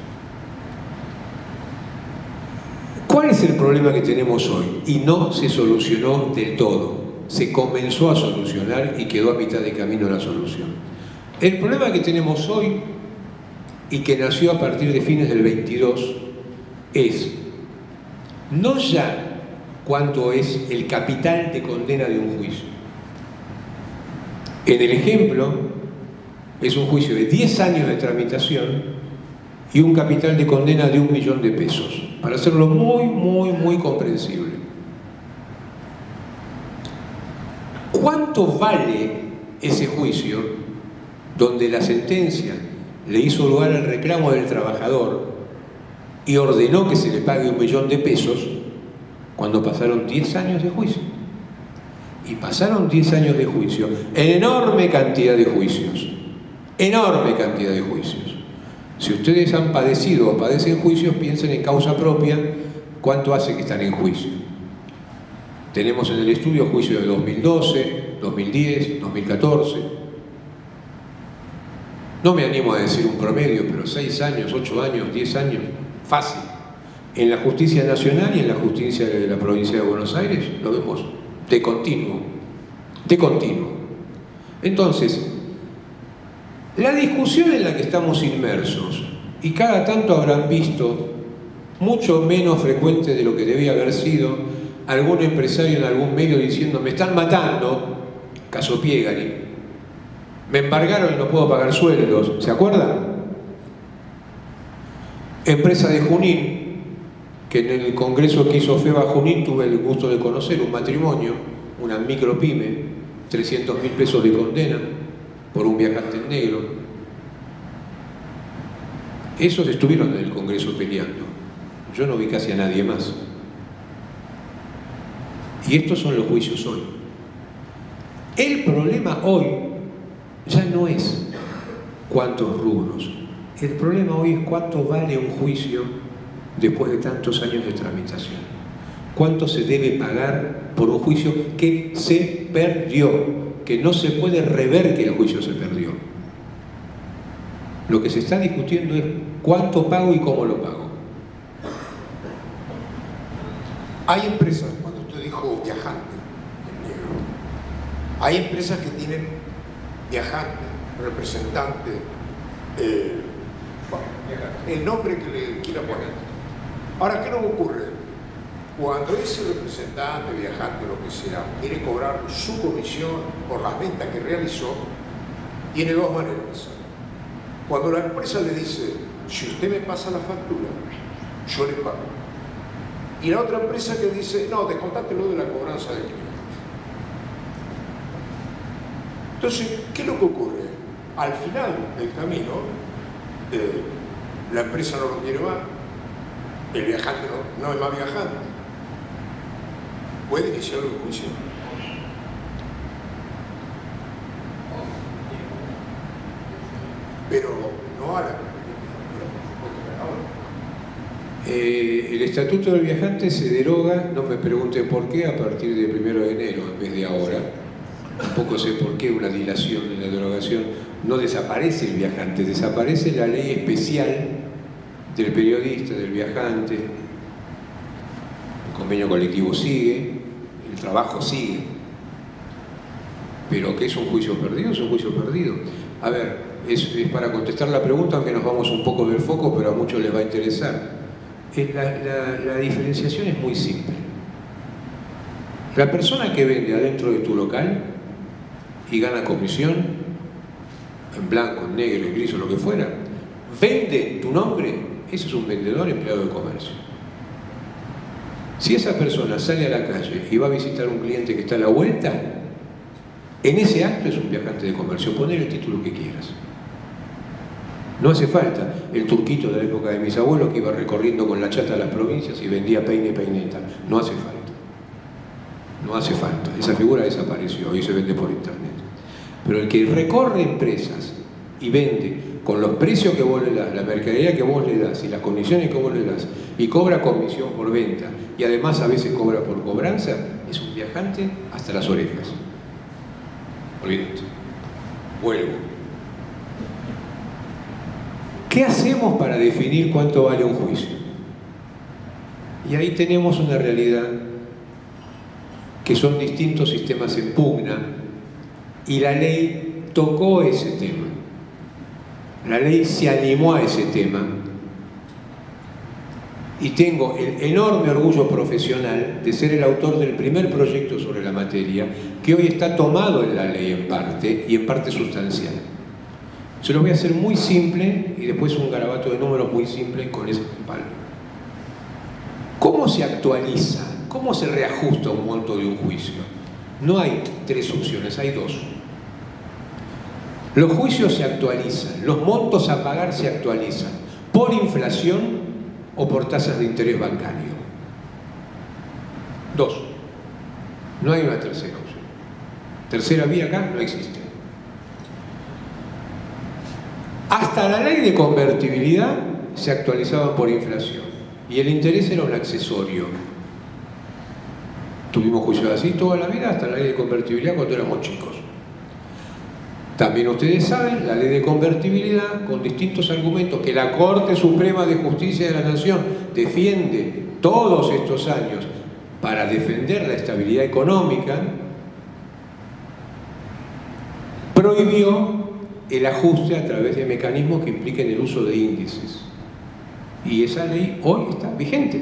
¿Cuál es el problema que tenemos hoy? Y no se solucionó del todo. Se comenzó a solucionar y quedó a mitad de camino la solución. El problema que tenemos hoy, y que nació a partir de fines del 22, es no ya cuánto es el capital de condena de un juicio. En el ejemplo, es un juicio de 10 años de tramitación y un capital de condena de 1 millón de pesos, para hacerlo muy comprensible. ¿Cuánto vale ese juicio donde la sentencia le hizo lugar al reclamo del trabajador y ordenó que se le pague 1 millón de pesos cuando pasaron 10 años de juicio? Y pasaron 10 años de juicio, enorme cantidad de juicios, enorme cantidad de juicios. Si ustedes han padecido o padecen juicios, piensen en causa propia, ¿cuánto hace que están en juicio? Tenemos en el estudio juicios de 2012, 2010, 2014. No me animo a decir un promedio, pero 6 años, 8 años, 10 años, fácil. En la justicia nacional y en la justicia de la provincia de Buenos Aires lo vemos de continuo, de continuo. Entonces, la discusión en la que estamos inmersos, y cada tanto habrán visto, mucho menos frecuente de lo que debía haber sido, algún empresario en algún medio diciendo: me están matando, caso Piegari, me embargaron y no puedo pagar sueldos, ¿se acuerdan? Empresa de Junín, que en el congreso que hizo FEBA Junín tuve el gusto de conocer, un matrimonio, una micropyme, 300.000 pesos de condena por un viajante en negro. Esos estuvieron en el congreso peleando. Yo no vi casi a nadie más. Y estos son los juicios hoy. El problema hoy ya no es cuántos rubros. El problema hoy es cuánto vale un juicio después de tantos años de tramitación. ¿Cuánto se debe pagar por un juicio que se perdió? Que no se puede rever que el juicio se perdió. Lo que se está discutiendo es cuánto pago y cómo lo pago. Hay empresas, cuando usted dijo viajante, hay empresas que tienen viajante, representante, el nombre que le quiera poner. Ahora, ¿qué nos ocurre? Cuando ese representante, viajante, lo que sea, quiere cobrar su comisión por las ventas que realizó, tiene dos maneras de hacerlo. Cuando la empresa le dice, si usted me pasa la factura, yo le pago. Y la otra empresa que dice, no, descontátelo de la cobranza del cliente. Entonces, ¿qué es lo que ocurre? Al final del camino, la empresa no lo quiere más, el viajante no es más viajante. Puede iniciar un juicio. Pero no ahora. El estatuto del viajante se deroga, no me pregunten por qué, a partir del 1 de enero en vez de ahora. Tampoco sé por qué una dilación en la derogación. No desaparece el viajante, desaparece la ley especial del periodista, del viajante. El convenio colectivo sigue, el trabajo sigue. Pero ¿qué es un juicio perdido? Es un juicio perdido. A ver, es para contestar la pregunta, aunque nos vamos un poco del foco, pero a muchos les va a interesar. La diferenciación es muy simple. La persona que vende adentro de tu local y gana comisión, en blanco, en negro, en gris o lo que fuera, vende tu nombre, ese es un vendedor empleado de comercio. Si esa persona sale a la calle y va a visitar a un cliente que está a la vuelta, en ese acto es un viajante de comercio. Poner el título que quieras. No hace falta el turquito de la época de mis abuelos que iba recorriendo con la chata a las provincias y vendía peine y peineta. No hace falta. No hace falta. Esa figura desapareció y se vende por internet. Pero el que recorre empresas y vende con los precios que vos le das, la mercadería que vos le das y las condiciones que vos le das y cobra comisión por venta y además a veces cobra por cobranza, es un viajante hasta las orejas. Olvídate. Vuelvo. ¿Qué hacemos para definir cuánto vale un juicio? Y ahí tenemos una realidad que son distintos sistemas en pugna y la ley tocó ese tema. La ley se animó a ese tema y tengo el enorme orgullo profesional de ser el autor del primer proyecto sobre la materia que hoy está tomado en la ley en parte y en parte sustancial. Se lo voy a hacer muy simple y después un garabato de números muy simple con ese respaldo. ¿Cómo se actualiza? ¿Cómo se reajusta un monto de un juicio? No hay tres opciones, hay dos. Los juicios se actualizan, los montos a pagar se actualizan por inflación o por tasas de interés bancario. Dos. No hay una tercera opción. Tercera vía acá no existe. Hasta la ley de convertibilidad se actualizaba por inflación y el interés era un accesorio. Tuvimos juicios así toda la vida hasta la ley de convertibilidad cuando éramos chicos. También ustedes saben, la ley de convertibilidad con distintos argumentos que la Corte Suprema de Justicia de la Nación defiende todos estos años para defender la estabilidad económica, prohibió el ajuste a través de mecanismos que impliquen el uso de índices. Y esa ley hoy está vigente.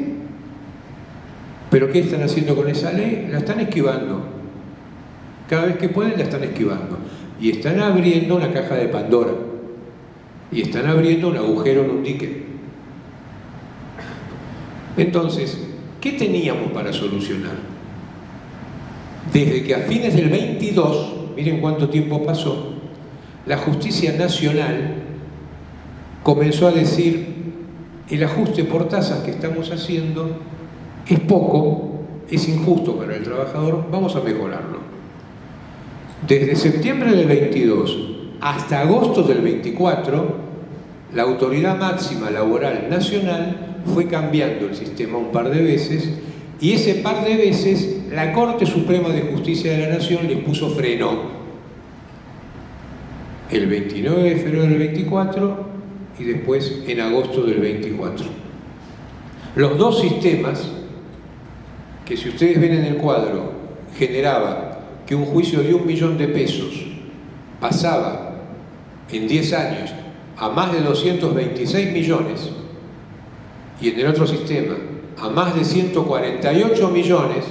¿Pero qué están haciendo con esa ley? La están esquivando. Cada vez que pueden la están esquivando. Y están abriendo una caja de Pandora. Y están abriendo un agujero en un dique. Entonces, ¿qué teníamos para solucionar? Desde que a fines del 22, miren cuánto tiempo pasó, la justicia nacional comenzó a decir el ajuste por tasas que estamos haciendo es poco, es injusto para el trabajador, vamos a mejorarlo. Desde septiembre del 22 hasta agosto del 24, la Autoridad Máxima Laboral Nacional fue cambiando el sistema un par de veces y ese par de veces la Corte Suprema de Justicia de la Nación le puso freno. El 29 de febrero del 24 y después en agosto del 24. Los dos sistemas, que si ustedes ven en el cuadro, generaba que un juicio de 1 millón de pesos pasaba en 10 años a más de 226 millones y en el otro sistema a más de 148 millones,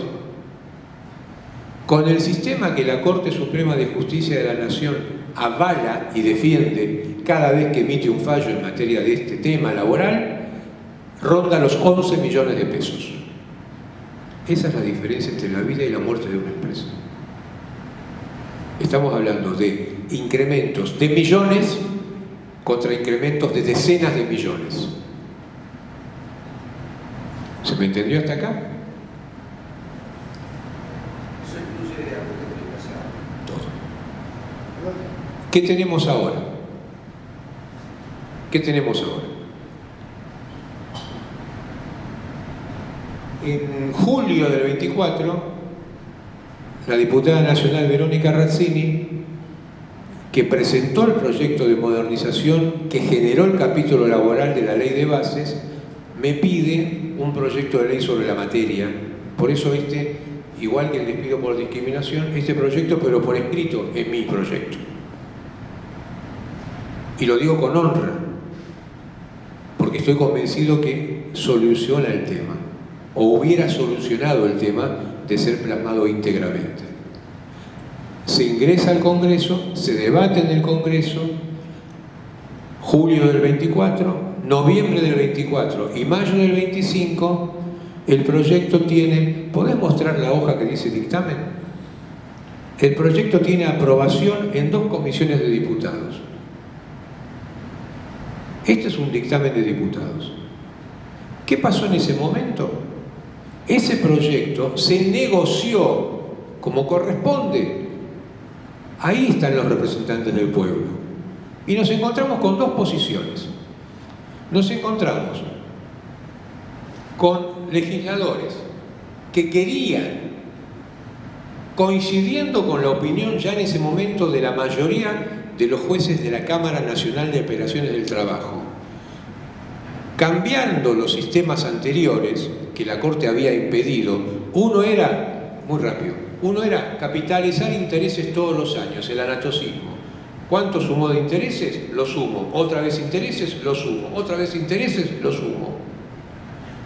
con el sistema que la Corte Suprema de Justicia de la Nación avala y defiende cada vez que emite un fallo en materia de este tema laboral, ronda los 11 millones de pesos. Esa es la diferencia entre la vida y la muerte de una empresa. Estamos hablando de incrementos de millones contra incrementos de decenas de millones. ¿Se me entendió hasta acá? Eso incluye la multiplicación. Todo. ¿Qué tenemos ahora? ¿Qué tenemos ahora? En julio del 24, la diputada nacional Verónica Razzini, que presentó el proyecto de modernización que generó el capítulo laboral de la Ley de Bases, me pide un proyecto de ley sobre la materia. Por eso igual que el despido por discriminación, este proyecto, pero por escrito, es mi proyecto. Y lo digo con honra, porque estoy convencido que soluciona el tema, o hubiera solucionado el tema de ser plasmado íntegramente. Se ingresa al Congreso, se debate en el Congreso, julio del 24, noviembre del 24 y mayo del 25, el proyecto tiene... ¿Podés mostrar la hoja que dice dictamen? El proyecto tiene aprobación en 2 comisiones de diputados. Este es un dictamen de diputados. ¿Qué pasó en ese momento? Ese proyecto se negoció como corresponde. Ahí están los representantes del pueblo. Y nos encontramos con 2 posiciones. Nos encontramos con legisladores que querían, coincidiendo con la opinión ya en ese momento de la mayoría de los jueces de la Cámara Nacional de Apelaciones del Trabajo, cambiando los sistemas anteriores que la Corte había impedido. Uno era, muy rápido, uno era capitalizar intereses todos los años, el anatocismo. ¿Cuánto sumó de intereses? Lo sumo. Otra vez intereses, lo sumo. Otra vez intereses, lo sumo.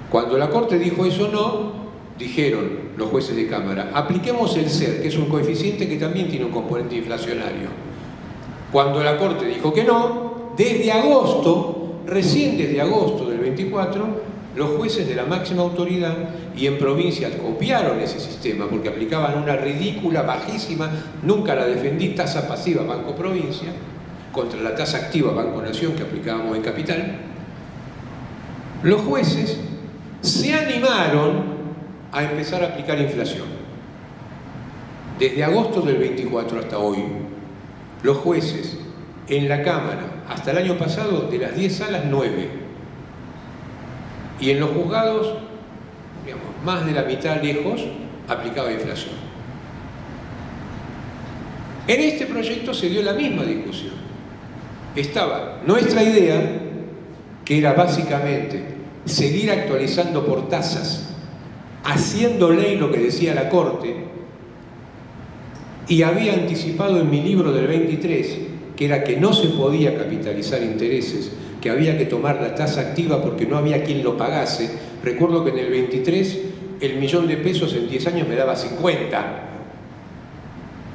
Cuando la Corte dijo eso no, dijeron los jueces de Cámara, apliquemos el SER, que es un coeficiente que también tiene un componente inflacionario. Cuando la Corte dijo que no, desde agosto, recién desde agosto del 24, los jueces de la máxima autoridad y en provincias copiaron ese sistema porque aplicaban una ridícula, bajísima, nunca la defendí, tasa pasiva Banco Provincia contra la tasa activa Banco Nación que aplicábamos en Capital. Los jueces se animaron a empezar a aplicar inflación. Desde agosto del 24 hasta hoy, los jueces en la Cámara, hasta el año pasado, de las 10 salas, 9. Y en los juzgados, digamos, más de la mitad lejos, aplicaba inflación. En este proyecto se dio la misma discusión. Estaba nuestra idea, que era básicamente seguir actualizando por tasas, haciendo ley lo que decía la Corte, y había anticipado en mi libro del 23, que era que no se podía capitalizar intereses, que había que tomar la tasa activa porque no había quien lo pagase. Recuerdo que en el 23 el millón de pesos en 10 años me daba 50,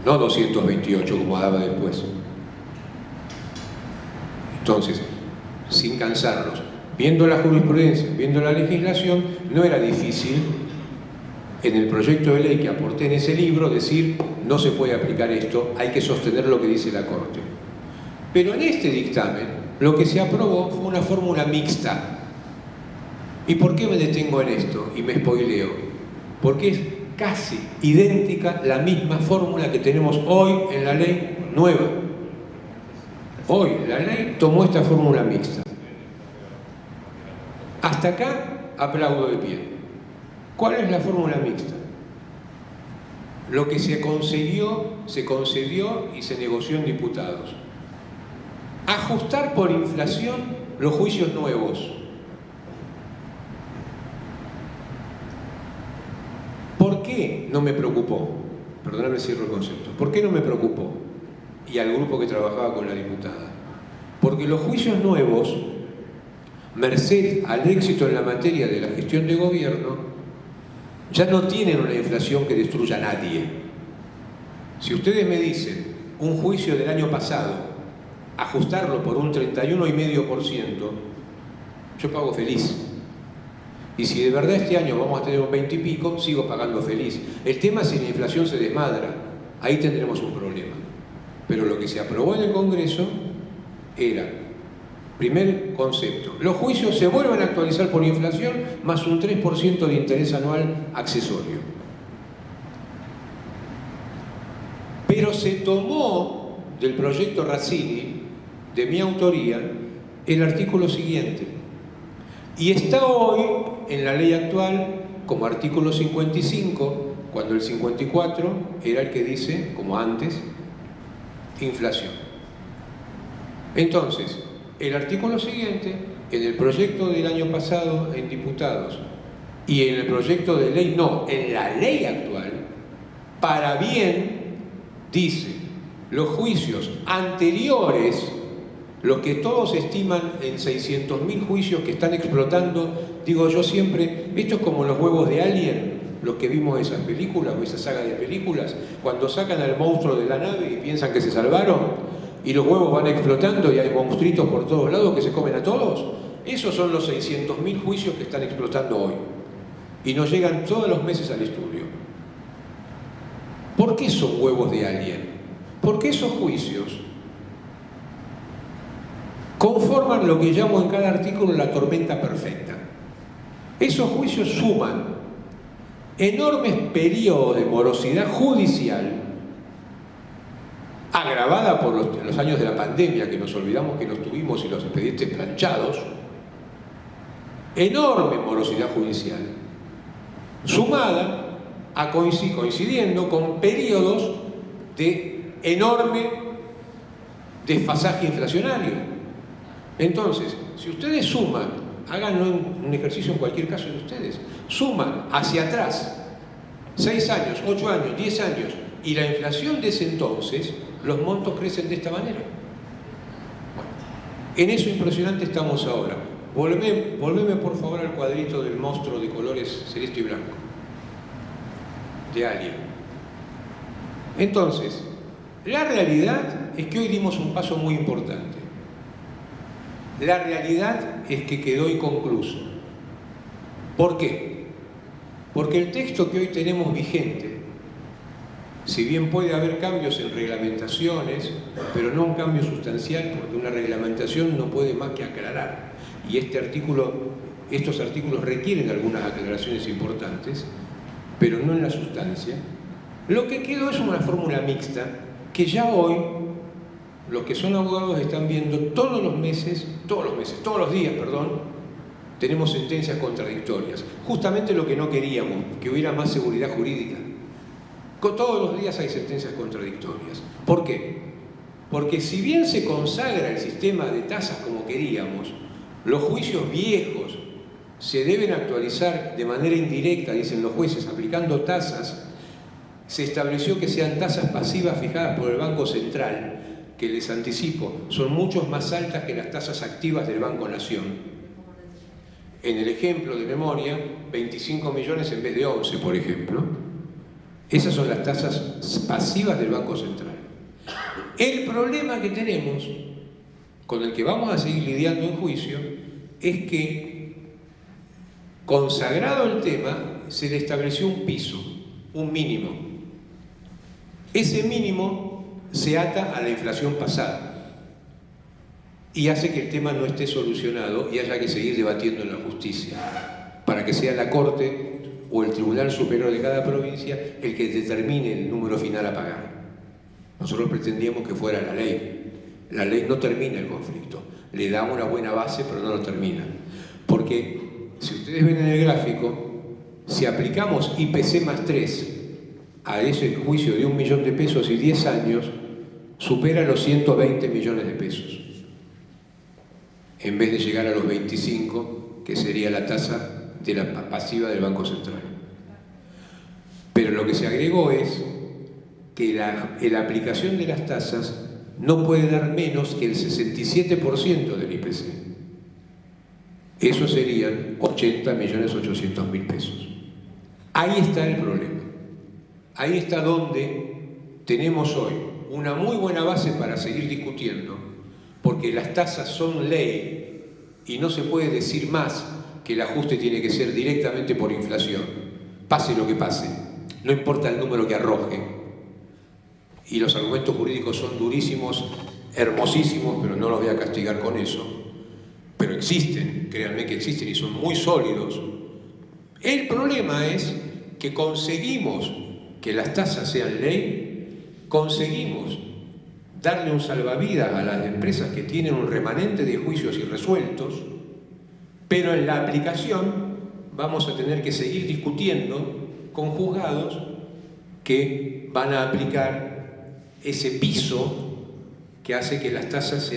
no 228 como daba después. Entonces, sin cansarnos, viendo la jurisprudencia, viendo la legislación, no era difícil en el proyecto de ley que aporté en ese libro decir no se puede aplicar esto, hay que sostener lo que dice la Corte. Pero en este dictamen lo que se aprobó fue una fórmula mixta. ¿Y por qué me detengo en esto y me spoileo? Porque es casi idéntica la misma fórmula que tenemos hoy en la ley nueva. Hoy la ley tomó esta fórmula mixta. Hasta acá aplaudo de pie. ¿Cuál es la fórmula mixta? Lo que se concedió y se negoció en diputados. Ajustar por inflación los juicios nuevos. ¿Por qué no me preocupó? Perdóname si cierro el concepto. ¿Por qué no me preocupó? Y al grupo que trabajaba con la diputada. Porque los juicios nuevos merced al éxito en la materia de la gestión de gobierno, ya no tienen una inflación que destruya a nadie. Si ustedes me dicen un juicio del año pasado, ajustarlo por un 31,5%, yo pago feliz. Y si de verdad este año vamos a tener un 20 y pico, sigo pagando feliz. El tema es si la inflación se desmadra, ahí tendremos un problema. Pero lo que se aprobó en el Congreso era, primer concepto, los juicios se vuelven a actualizar por inflación más un 3% de interés anual accesorio. Pero se tomó del proyecto Razzini, de mi autoría, el artículo siguiente. Y está hoy en la ley actual como artículo 55, cuando el 54 era el que dice, como antes, inflación. Entonces, el artículo siguiente, en el proyecto del año pasado en diputados y en el proyecto de ley, no, en la ley actual, para bien, dice, los juicios anteriores, los que todos estiman en 600.000 juicios que están explotando, digo yo siempre, esto es como los huevos de Alien, los que vimos esas películas o esa saga de películas, cuando sacan al monstruo de la nave y piensan que se salvaron, y los huevos van explotando y hay monstruitos por todos lados que se comen a todos. Esos son los 600.000 juicios que están explotando hoy. Y nos llegan todos los meses al estudio. ¿Por qué son huevos de Alien? Porque esos juicios conforman lo que llamo en cada artículo la tormenta perfecta. Esos juicios suman enormes periodos de morosidad judicial, agravada por los años de la pandemia, que nos olvidamos que los tuvimos y los expedientes planchados, enorme morosidad judicial, sumada a coincidiendo con periodos de enorme desfasaje inflacionario. Entonces, si ustedes suman, háganlo un ejercicio en cualquier caso de ustedes, suman hacia atrás 6 años, 8 años, 10 años, y la inflación de ese entonces, los montos crecen de esta manera. Bueno, en eso impresionante estamos ahora. Volveme por favor al cuadrito del monstruo de colores celeste y blanco, de Alien. Entonces, la realidad es que hoy dimos un paso muy importante. La realidad es que quedó inconcluso. ¿Por qué? Porque el texto que hoy tenemos vigente, si bien puede haber cambios en reglamentaciones, pero no un cambio sustancial, porque una reglamentación no puede más que aclarar. Y estos artículos requieren algunas aclaraciones importantes, pero no en la sustancia. Lo que quedó es una fórmula mixta que ya hoy los que son abogados están viendo todos los días, tenemos sentencias contradictorias. Justamente lo que no queríamos, que hubiera más seguridad jurídica. Todos los días hay sentencias contradictorias. ¿Por qué? Porque si bien se consagra el sistema de tasas como queríamos, los juicios viejos se deben actualizar de manera indirecta, dicen los jueces, aplicando tasas. Se estableció que sean tasas pasivas fijadas por el Banco Central, que les anticipo, son mucho más altas que las tasas activas del Banco Nación. En el ejemplo de memoria, 25 millones en vez de 11, por ejemplo. Esas son las tasas pasivas del Banco Central. El problema que tenemos, con el que vamos a seguir lidiando en juicio, es que, consagrado el tema, se le estableció un piso, un mínimo. Ese mínimo se ata a la inflación pasada y hace que el tema no esté solucionado y haya que seguir debatiendo en la justicia para que sea la Corte o el Tribunal Superior de cada provincia el que determine el número final a pagar. Nosotros pretendíamos que fuera la ley. La ley no termina el conflicto, le da una buena base pero no lo termina. Porque si ustedes ven en el gráfico, si aplicamos IPC más 3 a ese juicio de 1 millón de pesos y 10 años, supera los 120 millones de pesos, en vez de llegar a los 25, que sería la tasa de la pasiva del Banco Central. Pero lo que se agregó es que la aplicación de las tasas no puede dar menos que el 67% del IPC. Eso serían 80.800.000 pesos. Ahí está el problema. Ahí está donde tenemos hoy una muy buena base para seguir discutiendo, porque las tasas son ley y no se puede decir más que el ajuste tiene que ser directamente por inflación. Pase lo que pase, no importa el número que arroje. Y los argumentos jurídicos son durísimos, hermosísimos, pero no los voy a castigar con eso. Pero existen, créanme que existen y son muy sólidos. El problema es que conseguimos que las tasas sean ley, conseguimos darle un salvavidas a las empresas que tienen un remanente de juicios irresueltos, pero en la aplicación vamos a tener que seguir discutiendo con juzgados que van a aplicar ese piso que hace que las tasas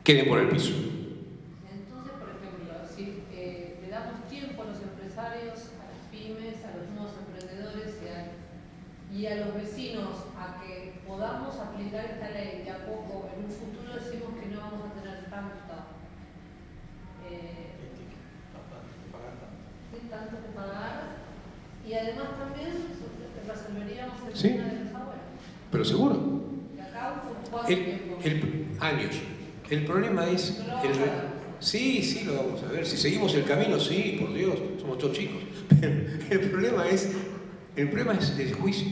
queden por el piso. Entonces, por ejemplo, si le damos tiempo a los empresarios, a las pymes, a los nuevos emprendedores y a los vecinos a que podamos aplicar esta ley de a poco, en un futuro decimos que no vamos a tener tanto que pagar, y además también resolveríamos el tema de los abuelos. Pero seguro. ¿Y acá cuánto tiempo? Años. El problema es... Sí, lo vamos a ver. Si seguimos el camino, sí, por Dios, somos todos chicos. Pero el problema es el juicio.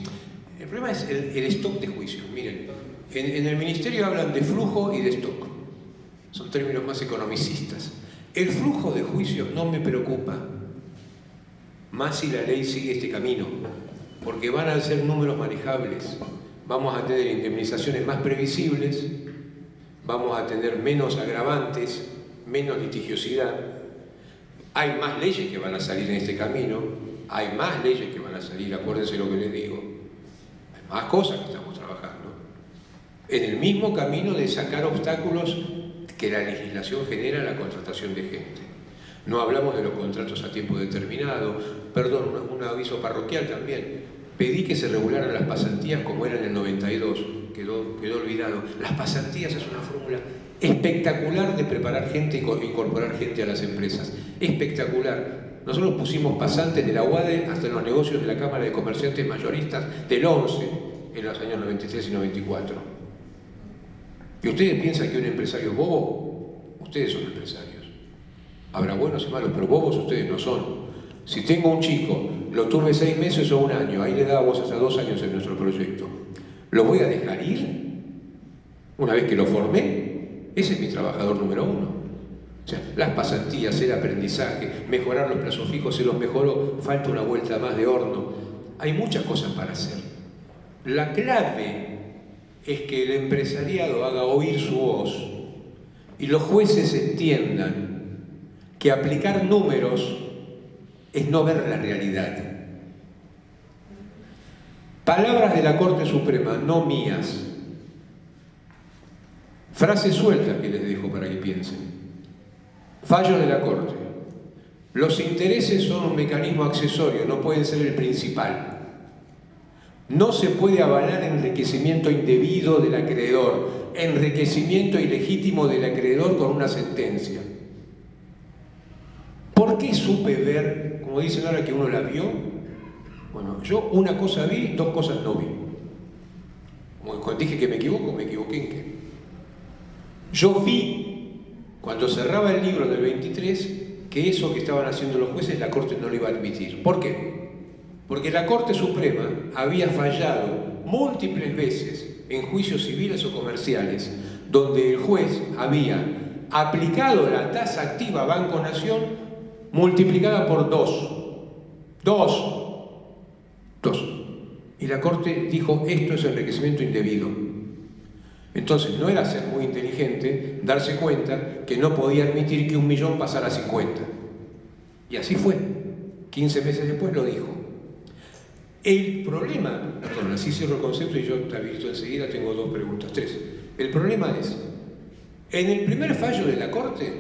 El problema es el stock de juicios. Miren, en el ministerio hablan de flujo y de stock. Son términos más economicistas. El flujo de juicios no me preocupa, más si la ley sigue este camino, porque van a ser números manejables. Vamos a tener indemnizaciones más previsibles, vamos a tener menos agravantes, menos litigiosidad. Hay más leyes que van a salir en este camino, hay más leyes que van a salir, acuérdense lo que les digo. Hay más cosas que estamos trabajando. En el mismo camino de sacar obstáculos que la legislación genera a la contratación de gente. No hablamos de los contratos a tiempo determinado. Perdón, un aviso parroquial también. Pedí que se regularan las pasantías como era en el 92. Quedó olvidado. Las pasantías es una fórmula espectacular de preparar gente y incorporar gente a las empresas. Espectacular. Nosotros pusimos pasantes de la UADE hasta en los negocios de la Cámara de Comerciantes Mayoristas del 11 en los años 93 y 94. ¿Y ustedes piensan que un empresario es bobo? Ustedes son empresarios. Habrá buenos y malos, pero bobos ustedes no son. Si tengo un chico, lo tuve 6 meses o 1 año, ahí le dábamos hasta 2 años en nuestro proyecto. ¿Lo voy a dejar ir? Una vez que lo formé, ese es mi trabajador número 1. O sea, las pasantías, el aprendizaje, mejorar los plazos fijos, se los mejoró, falta una vuelta más de horno. Hay muchas cosas para hacer. La clave es que el empresariado haga oír su voz y los jueces entiendan que aplicar números es no ver la realidad. Palabras de la Corte Suprema, no mías. Frases sueltas que les dejo para que piensen. Fallo de la Corte. Los intereses son un mecanismo accesorio, no pueden ser el principal. No se puede avalar enriquecimiento indebido del acreedor, enriquecimiento ilegítimo del acreedor con una sentencia. ¿Por qué supe ver, como dicen ahora que uno la vio? Bueno, yo una cosa vi, 2 cosas no vi. Como cuando dije que me equivoqué en qué. Yo vi, cuando cerraba el libro del 23, que eso que estaban haciendo los jueces la Corte no lo iba a admitir. ¿Por qué? Porque la Corte Suprema había fallado múltiples veces en juicios civiles o comerciales, donde el juez había aplicado la tasa activa Banco Nación multiplicada por 2. Y la Corte dijo, esto es enriquecimiento indebido. Entonces no era ser muy inteligente darse cuenta que no podía admitir que 1 millón pasara a 50. Y así fue. 15 meses después lo dijo. El problema, perdón, así cierro el concepto y yo te habilito enseguida, tengo 2 preguntas, 3. El problema es, en el primer fallo de la Corte,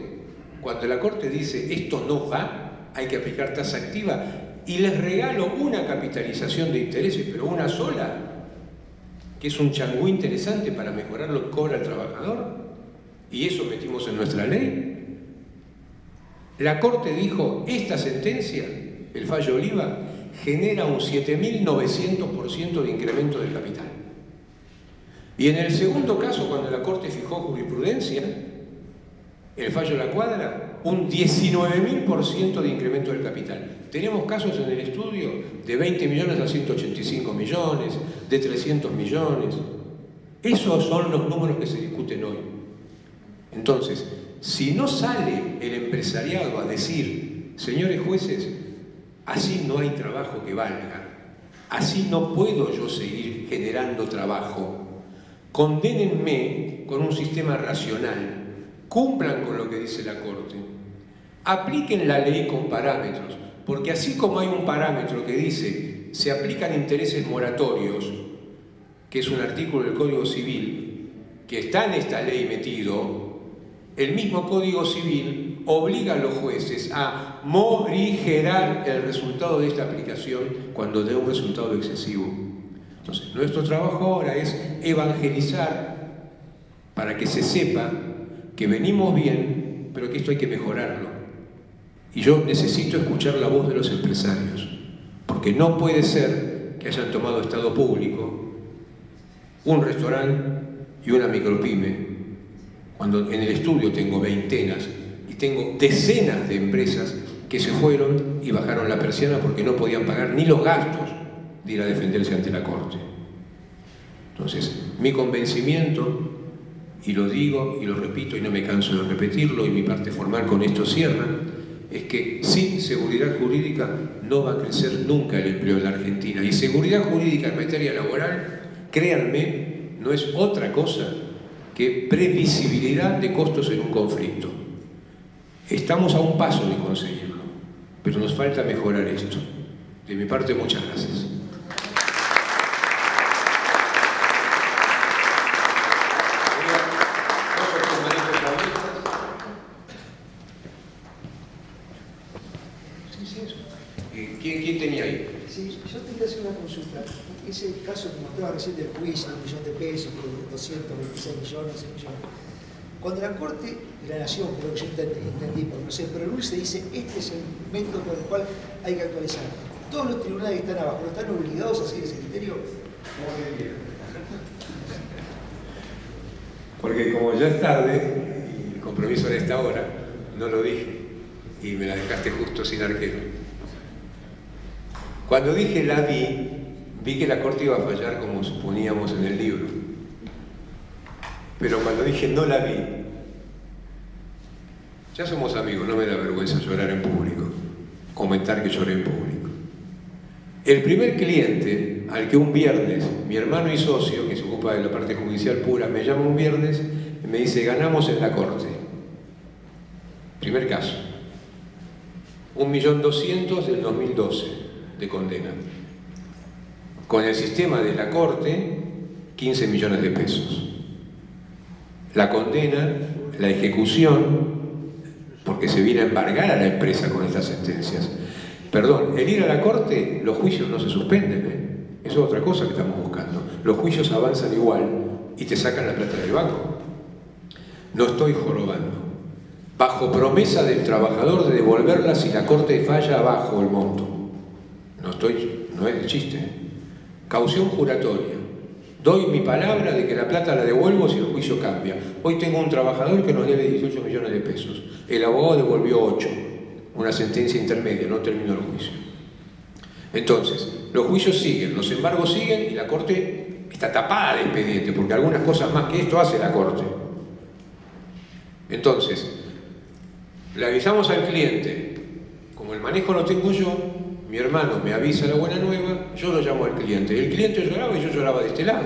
cuando la Corte dice esto no va, hay que aplicar tasa activa, y les regalo una capitalización de intereses, pero una sola, que es un changú interesante para mejorar lo que cobra el trabajador, y eso metimos en nuestra ley. La Corte dijo, esta sentencia, el fallo Oliva, genera un 7.900% de incremento del capital. Y en el segundo caso, cuando la Corte fijó jurisprudencia, el fallo La Cuadra, un 19.000% de incremento del capital. Tenemos casos en el estudio de 20 millones a 185 millones, de 300 millones. Esos son los números que se discuten hoy. Entonces, si no sale el empresariado a decir, señores jueces, así no hay trabajo que valga, así no puedo yo seguir generando trabajo, condénenme con un sistema racional, cumplan con lo que dice la Corte, apliquen la ley con parámetros, porque así como hay un parámetro que dice se aplican intereses moratorios, que es un artículo del Código Civil, que está en esta ley metido, el mismo Código Civil obliga a los jueces a morigerar el resultado de esta aplicación cuando dé un resultado excesivo. Entonces, nuestro trabajo ahora es evangelizar para que se sepa que venimos bien, pero que esto hay que mejorarlo. Y yo necesito escuchar la voz de los empresarios, porque no puede ser que hayan tomado Estado público un restaurante y una micropyme, cuando en el estudio tengo veintenas y tengo decenas de empresas que se fueron y bajaron la persiana porque no podían pagar ni los gastos de ir a defenderse ante la Corte. Entonces, mi convencimiento, y lo digo y lo repito y no me canso de repetirlo, y mi parte formal con esto cierra, es que sin seguridad jurídica no va a crecer nunca el empleo en la Argentina. Y seguridad jurídica en materia laboral, créanme, no es otra cosa que previsibilidad de costos en un conflicto. Estamos a un paso de conseguirlo, pero nos falta mejorar esto. De mi parte, muchas gracias. ¿Quién tenía ahí? Sí, yo te quería hacer una consulta. Ese caso que mostraba recién del juicio, de $1 millón, de 226 millones, 6 millones. Cuando la Corte de la Nación, creo que yo entendí, porque no sé, pero el se dice, este es el método con el cual hay que actualizar. Todos los tribunales que están abajo, ¿no están obligados a seguir ese criterio? Porque como ya es tarde, y el compromiso de esta hora, no lo dije, y me la dejaste justo sin arquero. Cuando dije la vi que la Corte iba a fallar como suponíamos en el libro. Pero cuando dije no la vi, ya somos amigos, no me da vergüenza llorar en público, comentar que lloré en público. El primer cliente al que un viernes, mi hermano y socio, que se ocupa de la parte judicial pura, me llama un viernes y me dice, ganamos en la Corte. Primer caso. 1.200.000 del 2012. De condena. Con el sistema de la Corte, 15 millones de pesos. La condena, la ejecución, porque se viene a embargar a la empresa con estas sentencias. Perdón, el ir a la Corte, los juicios no se suspenden, ¿eh? Eso es otra cosa que estamos buscando. Los juicios avanzan igual y te sacan la plata del banco. No estoy jorobando. Bajo promesa del trabajador de devolverla si la Corte falla bajo el monto. No es el chiste. Caución juratoria. Doy mi palabra de que la plata la devuelvo si el juicio cambia. Hoy tengo un trabajador que nos debe 18 millones de pesos. El abogado devolvió 8. Una sentencia intermedia, no terminó el juicio. Entonces, los juicios siguen, los embargos siguen y la Corte está tapada de expediente, porque algunas cosas más que esto hace la Corte. Entonces, le avisamos al cliente, como el manejo lo tengo yo, mi hermano me avisa la buena nueva, yo lo llamo al cliente. El cliente lloraba y yo lloraba de este lado.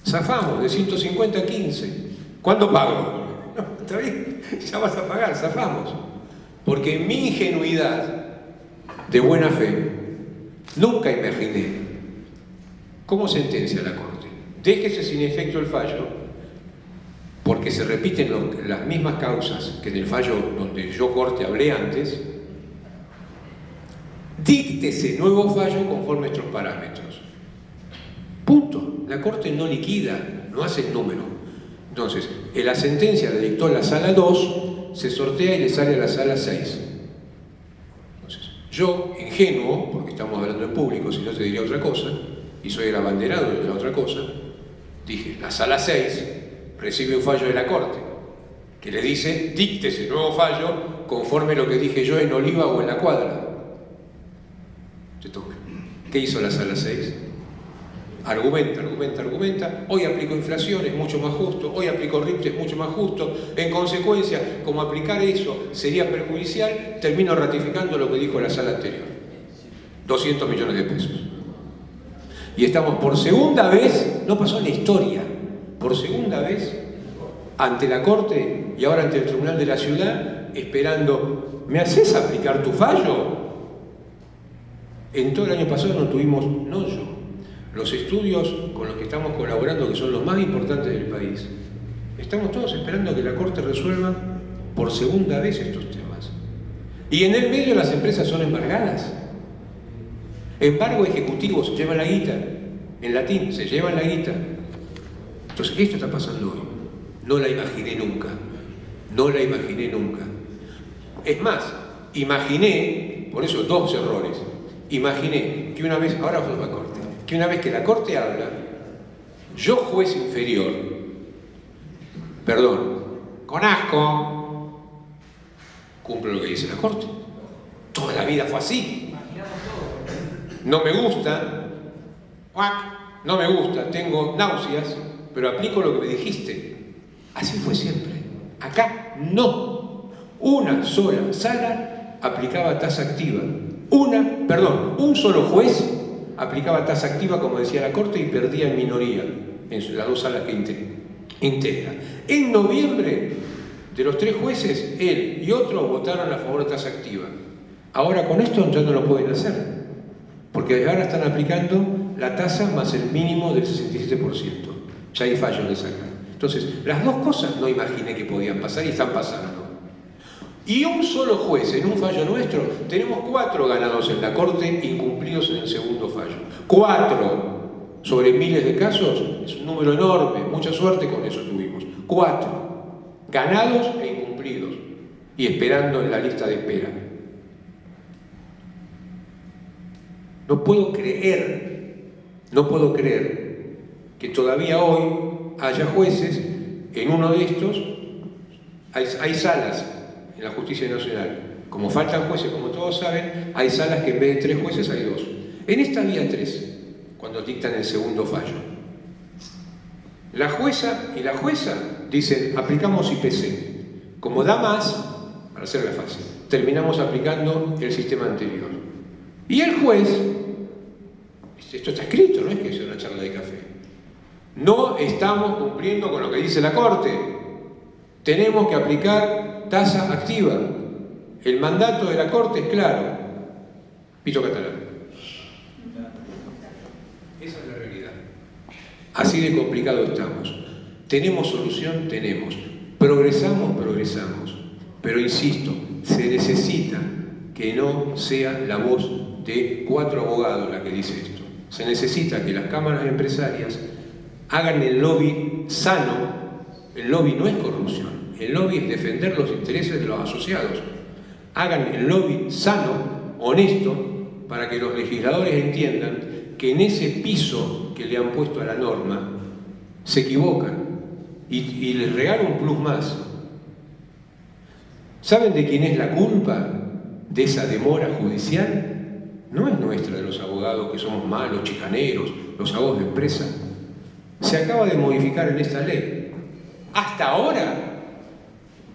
Zafamos de 150 a 15. ¿Cuándo pago? No, está bien, ya vas a pagar, zafamos. Porque en mi ingenuidad de buena fe, nunca imaginé cómo sentencia la Corte. Déjese sin efecto el fallo, porque se repiten las mismas causas que en el fallo donde yo Corte hablé antes. Díctese nuevo fallo conforme a estos parámetros. Punto. La Corte no liquida, no hace el número. Entonces, en la sentencia la dictó la Sala 2, se sortea y le sale a la sala 6. Entonces, yo, ingenuo, porque estamos hablando en público, si no te diría otra cosa, y soy el abanderado de la otra cosa, dije, la sala 6 recibe un fallo de la Corte, que le dice, díctese el nuevo fallo conforme lo que dije yo en Oliva o en La Cuadra. ¿Qué hizo la sala 6? Argumenta. Hoy aplico inflación, es mucho más justo. Hoy aplico RIPTE, es mucho más justo. En consecuencia, como aplicar eso sería perjudicial, termino ratificando lo que dijo la sala anterior. 200 millones de pesos. Y estamos por segunda vez, no pasó en la historia, por segunda vez ante la Corte y ahora ante el Tribunal de la Ciudad, esperando, ¿me haces aplicar tu fallo? En todo el año pasado no tuvimos, no yo, los estudios con los que estamos colaborando, que son los más importantes del país, estamos todos esperando a que la Corte resuelva por segunda vez estos temas. Y en el medio las empresas son embargadas. Embargo ejecutivo, se lleva la guita. En latín, se lleva la guita. Entonces, esto está pasando hoy. No la imaginé nunca. No la imaginé nunca. Es más, imaginé, por eso dos errores. Imaginé que una vez, ahora vamos a la Corte, que una vez que la Corte habla, yo juez inferior, perdón, con asco, cumplo lo que dice la Corte. Toda la vida fue así. No me gusta, no me gusta, tengo náuseas, pero aplico lo que me dijiste. Así fue siempre. Acá no. Una sola sala aplicaba tasa activa. Un solo juez aplicaba tasa activa, como decía la Corte, y perdía en minoría en las dos salas que integra. En noviembre, de los 3 jueces, él y otro votaron a favor de tasa activa. Ahora con esto ya no lo pueden hacer, porque ahora están aplicando la tasa más el mínimo del 67%. Ya hay fallo de sacar. Entonces, las dos cosas no imaginé que podían pasar y están pasando. Y un solo juez en un fallo nuestro, tenemos 4 ganados en la Corte incumplidos en el segundo fallo. 4 sobre miles de casos, es un número enorme, mucha suerte con eso tuvimos. 4 ganados e incumplidos y esperando en la lista de espera. No puedo creer que todavía hoy haya jueces en uno de estos. Hay salas en la Justicia Nacional. Como faltan jueces, como todos saben, hay salas que en vez de 3 jueces hay 2. En esta había 3, cuando dictan el segundo fallo. La jueza y la jueza dicen, aplicamos IPC. Como da más, para hacerla fácil, terminamos aplicando el sistema anterior. Y el juez, esto está escrito, no es que sea una charla de café, no estamos cumpliendo con lo que dice la Corte. Tenemos que aplicar tasa activa. El mandato de la Corte es claro. Pito catalán. Esa es la realidad. Así de complicado estamos. ¿Tenemos solución? Tenemos. ¿Progresamos? Progresamos. Pero insisto, se necesita que no sea la voz de 4 abogados la que dice esto. Se necesita que las cámaras empresarias hagan el lobby sano. El lobby no es corrupción, el lobby es defender los intereses de los asociados. Hagan el lobby sano, honesto, para que los legisladores entiendan que en ese piso que le han puesto a la norma se equivocan y les regalo un plus más. ¿Saben de quién es la culpa de esa demora judicial? No es nuestra, de los abogados que somos malos, chicaneros, los abogados de empresa. Se acaba de modificar en esta ley. Hasta ahora,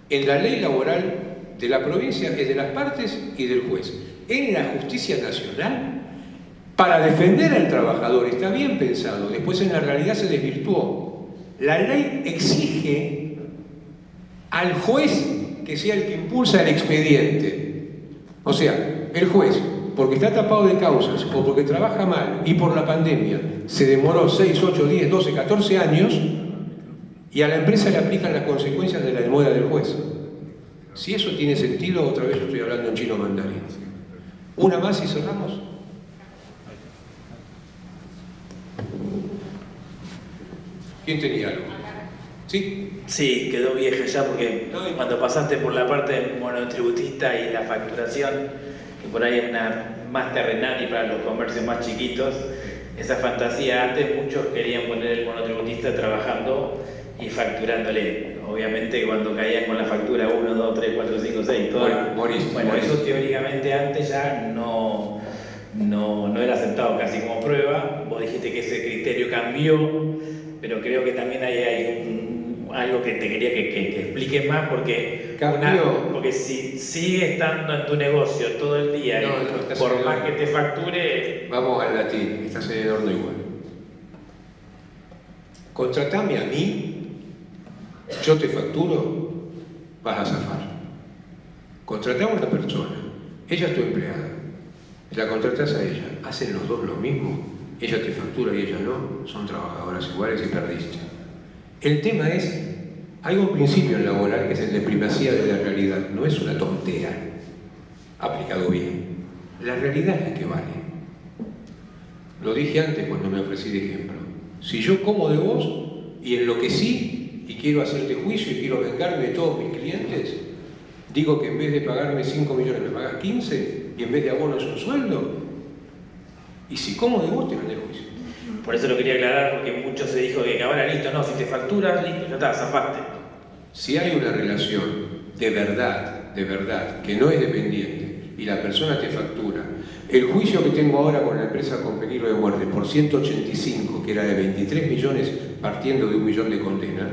en la ley laboral de la provincia es de las partes y del juez. En la justicia nacional, para defender al trabajador, está bien pensado, después en la realidad se desvirtuó. La ley exige al juez que sea el que impulsa el expediente. O sea, el juez, porque está tapado de causas o porque trabaja mal y por la pandemia se demoró 6, 8, 10, 12, 14 años y a la empresa le aplican las consecuencias de la demora del juez. Si eso tiene sentido, otra vez yo estoy hablando en chino mandarín. Una más y cerramos. ¿Quién tenía algo? ¿Sí? Sí, quedó vieja ya porque No, cuando pasaste por la parte del monotributista y la facturación, que por ahí es una más terrenal y para los comercios más chiquitos, esa fantasía antes muchos querían poner el monotributista trabajando y facturándole. Obviamente cuando caían con la factura 1, 2, 3, 4, 5, 6, todo. Bueno, eso teóricamente antes ya no era aceptado casi como prueba. Vos dijiste que ese criterio cambió, pero creo que también hay algo que te quería que expliques más, porque porque si sigue estando en tu negocio todo el día y por más que te facture... Vamos al latín, estás en el horno igual. Contratame a mí, yo te facturo, vas a zafar. Contratame a una persona, ella es tu empleada, la contratas a ella, hacen los dos lo mismo, ella te factura y ella no, son trabajadoras iguales y perdiste. El tema es, hay un principio en laboral que es el de primacía de la realidad, no es una tontera, aplicado bien. La realidad es la que vale. Lo dije antes cuando me ofrecí de ejemplo. Si yo como de vos y enloquecí y quiero hacerte juicio y quiero vengarme de todos mis clientes, digo que en vez de pagarme 5 millones me pagas 15 y en vez de abono es un sueldo. Y si como de vos te gané el juicio. Por eso lo quería aclarar, porque mucho se dijo que ahora listo, no, si te facturas, listo, ya está, zafaste. Si hay una relación de verdad, que no es dependiente, y la persona te factura, el juicio que tengo ahora con la empresa con peligro de muerte por 185, que era de 23 millones partiendo de 1 millón de condena,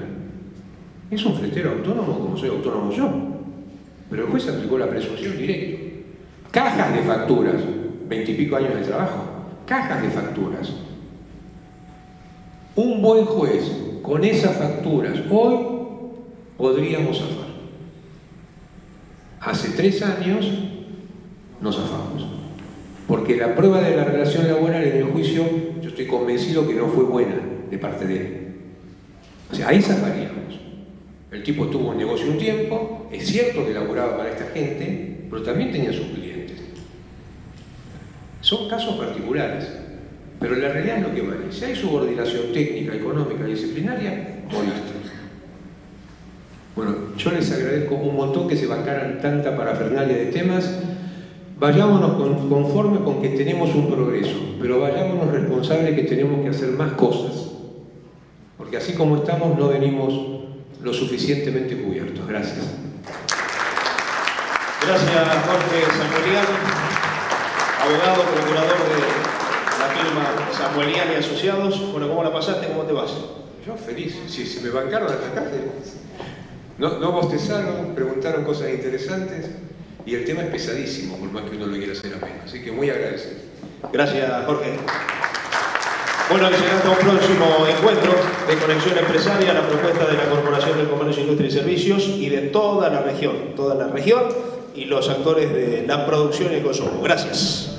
es un fletero autónomo como soy autónomo yo. Pero el juez aplicó la presunción directa. Cajas de facturas, 20 y pico años de trabajo, cajas de facturas. Un buen juez con esas facturas hoy podríamos zafar. Hace 3 años no zafamos. Porque la prueba de la relación laboral en el juicio, yo estoy convencido que no fue buena de parte de él. O sea, ahí zafaríamos. El tipo tuvo un negocio un tiempo, es cierto que laboraba para esta gente, pero también tenía sus clientes. Son casos particulares. Pero la realidad es lo que vale. Si hay subordinación técnica, económica y disciplinaria, moriste. Bueno, yo les agradezco un montón que se bancaran tanta parafernalia de temas. Vayámonos conforme con que tenemos un progreso, pero vayámonos responsables que tenemos que hacer más cosas. Porque así como estamos, no venimos lo suficientemente cubiertos. Gracias. Gracias, Jorge Samuelian, abogado, procurador de la firma Samuelian y Asociados. Bueno, ¿cómo la pasaste? ¿Cómo te vas? Yo feliz. Si me bancaron hasta acá, no bostezaron, preguntaron cosas interesantes y el tema es pesadísimo, por más que uno lo quiera hacer ameno. Así que muy agradecido. Gracias, Jorge. Bueno, será hasta un próximo encuentro de Conexión Empresaria, la propuesta de la Corporación del Comercio, Industria y Servicios y de toda la región y los actores de la producción y el consumo. Gracias.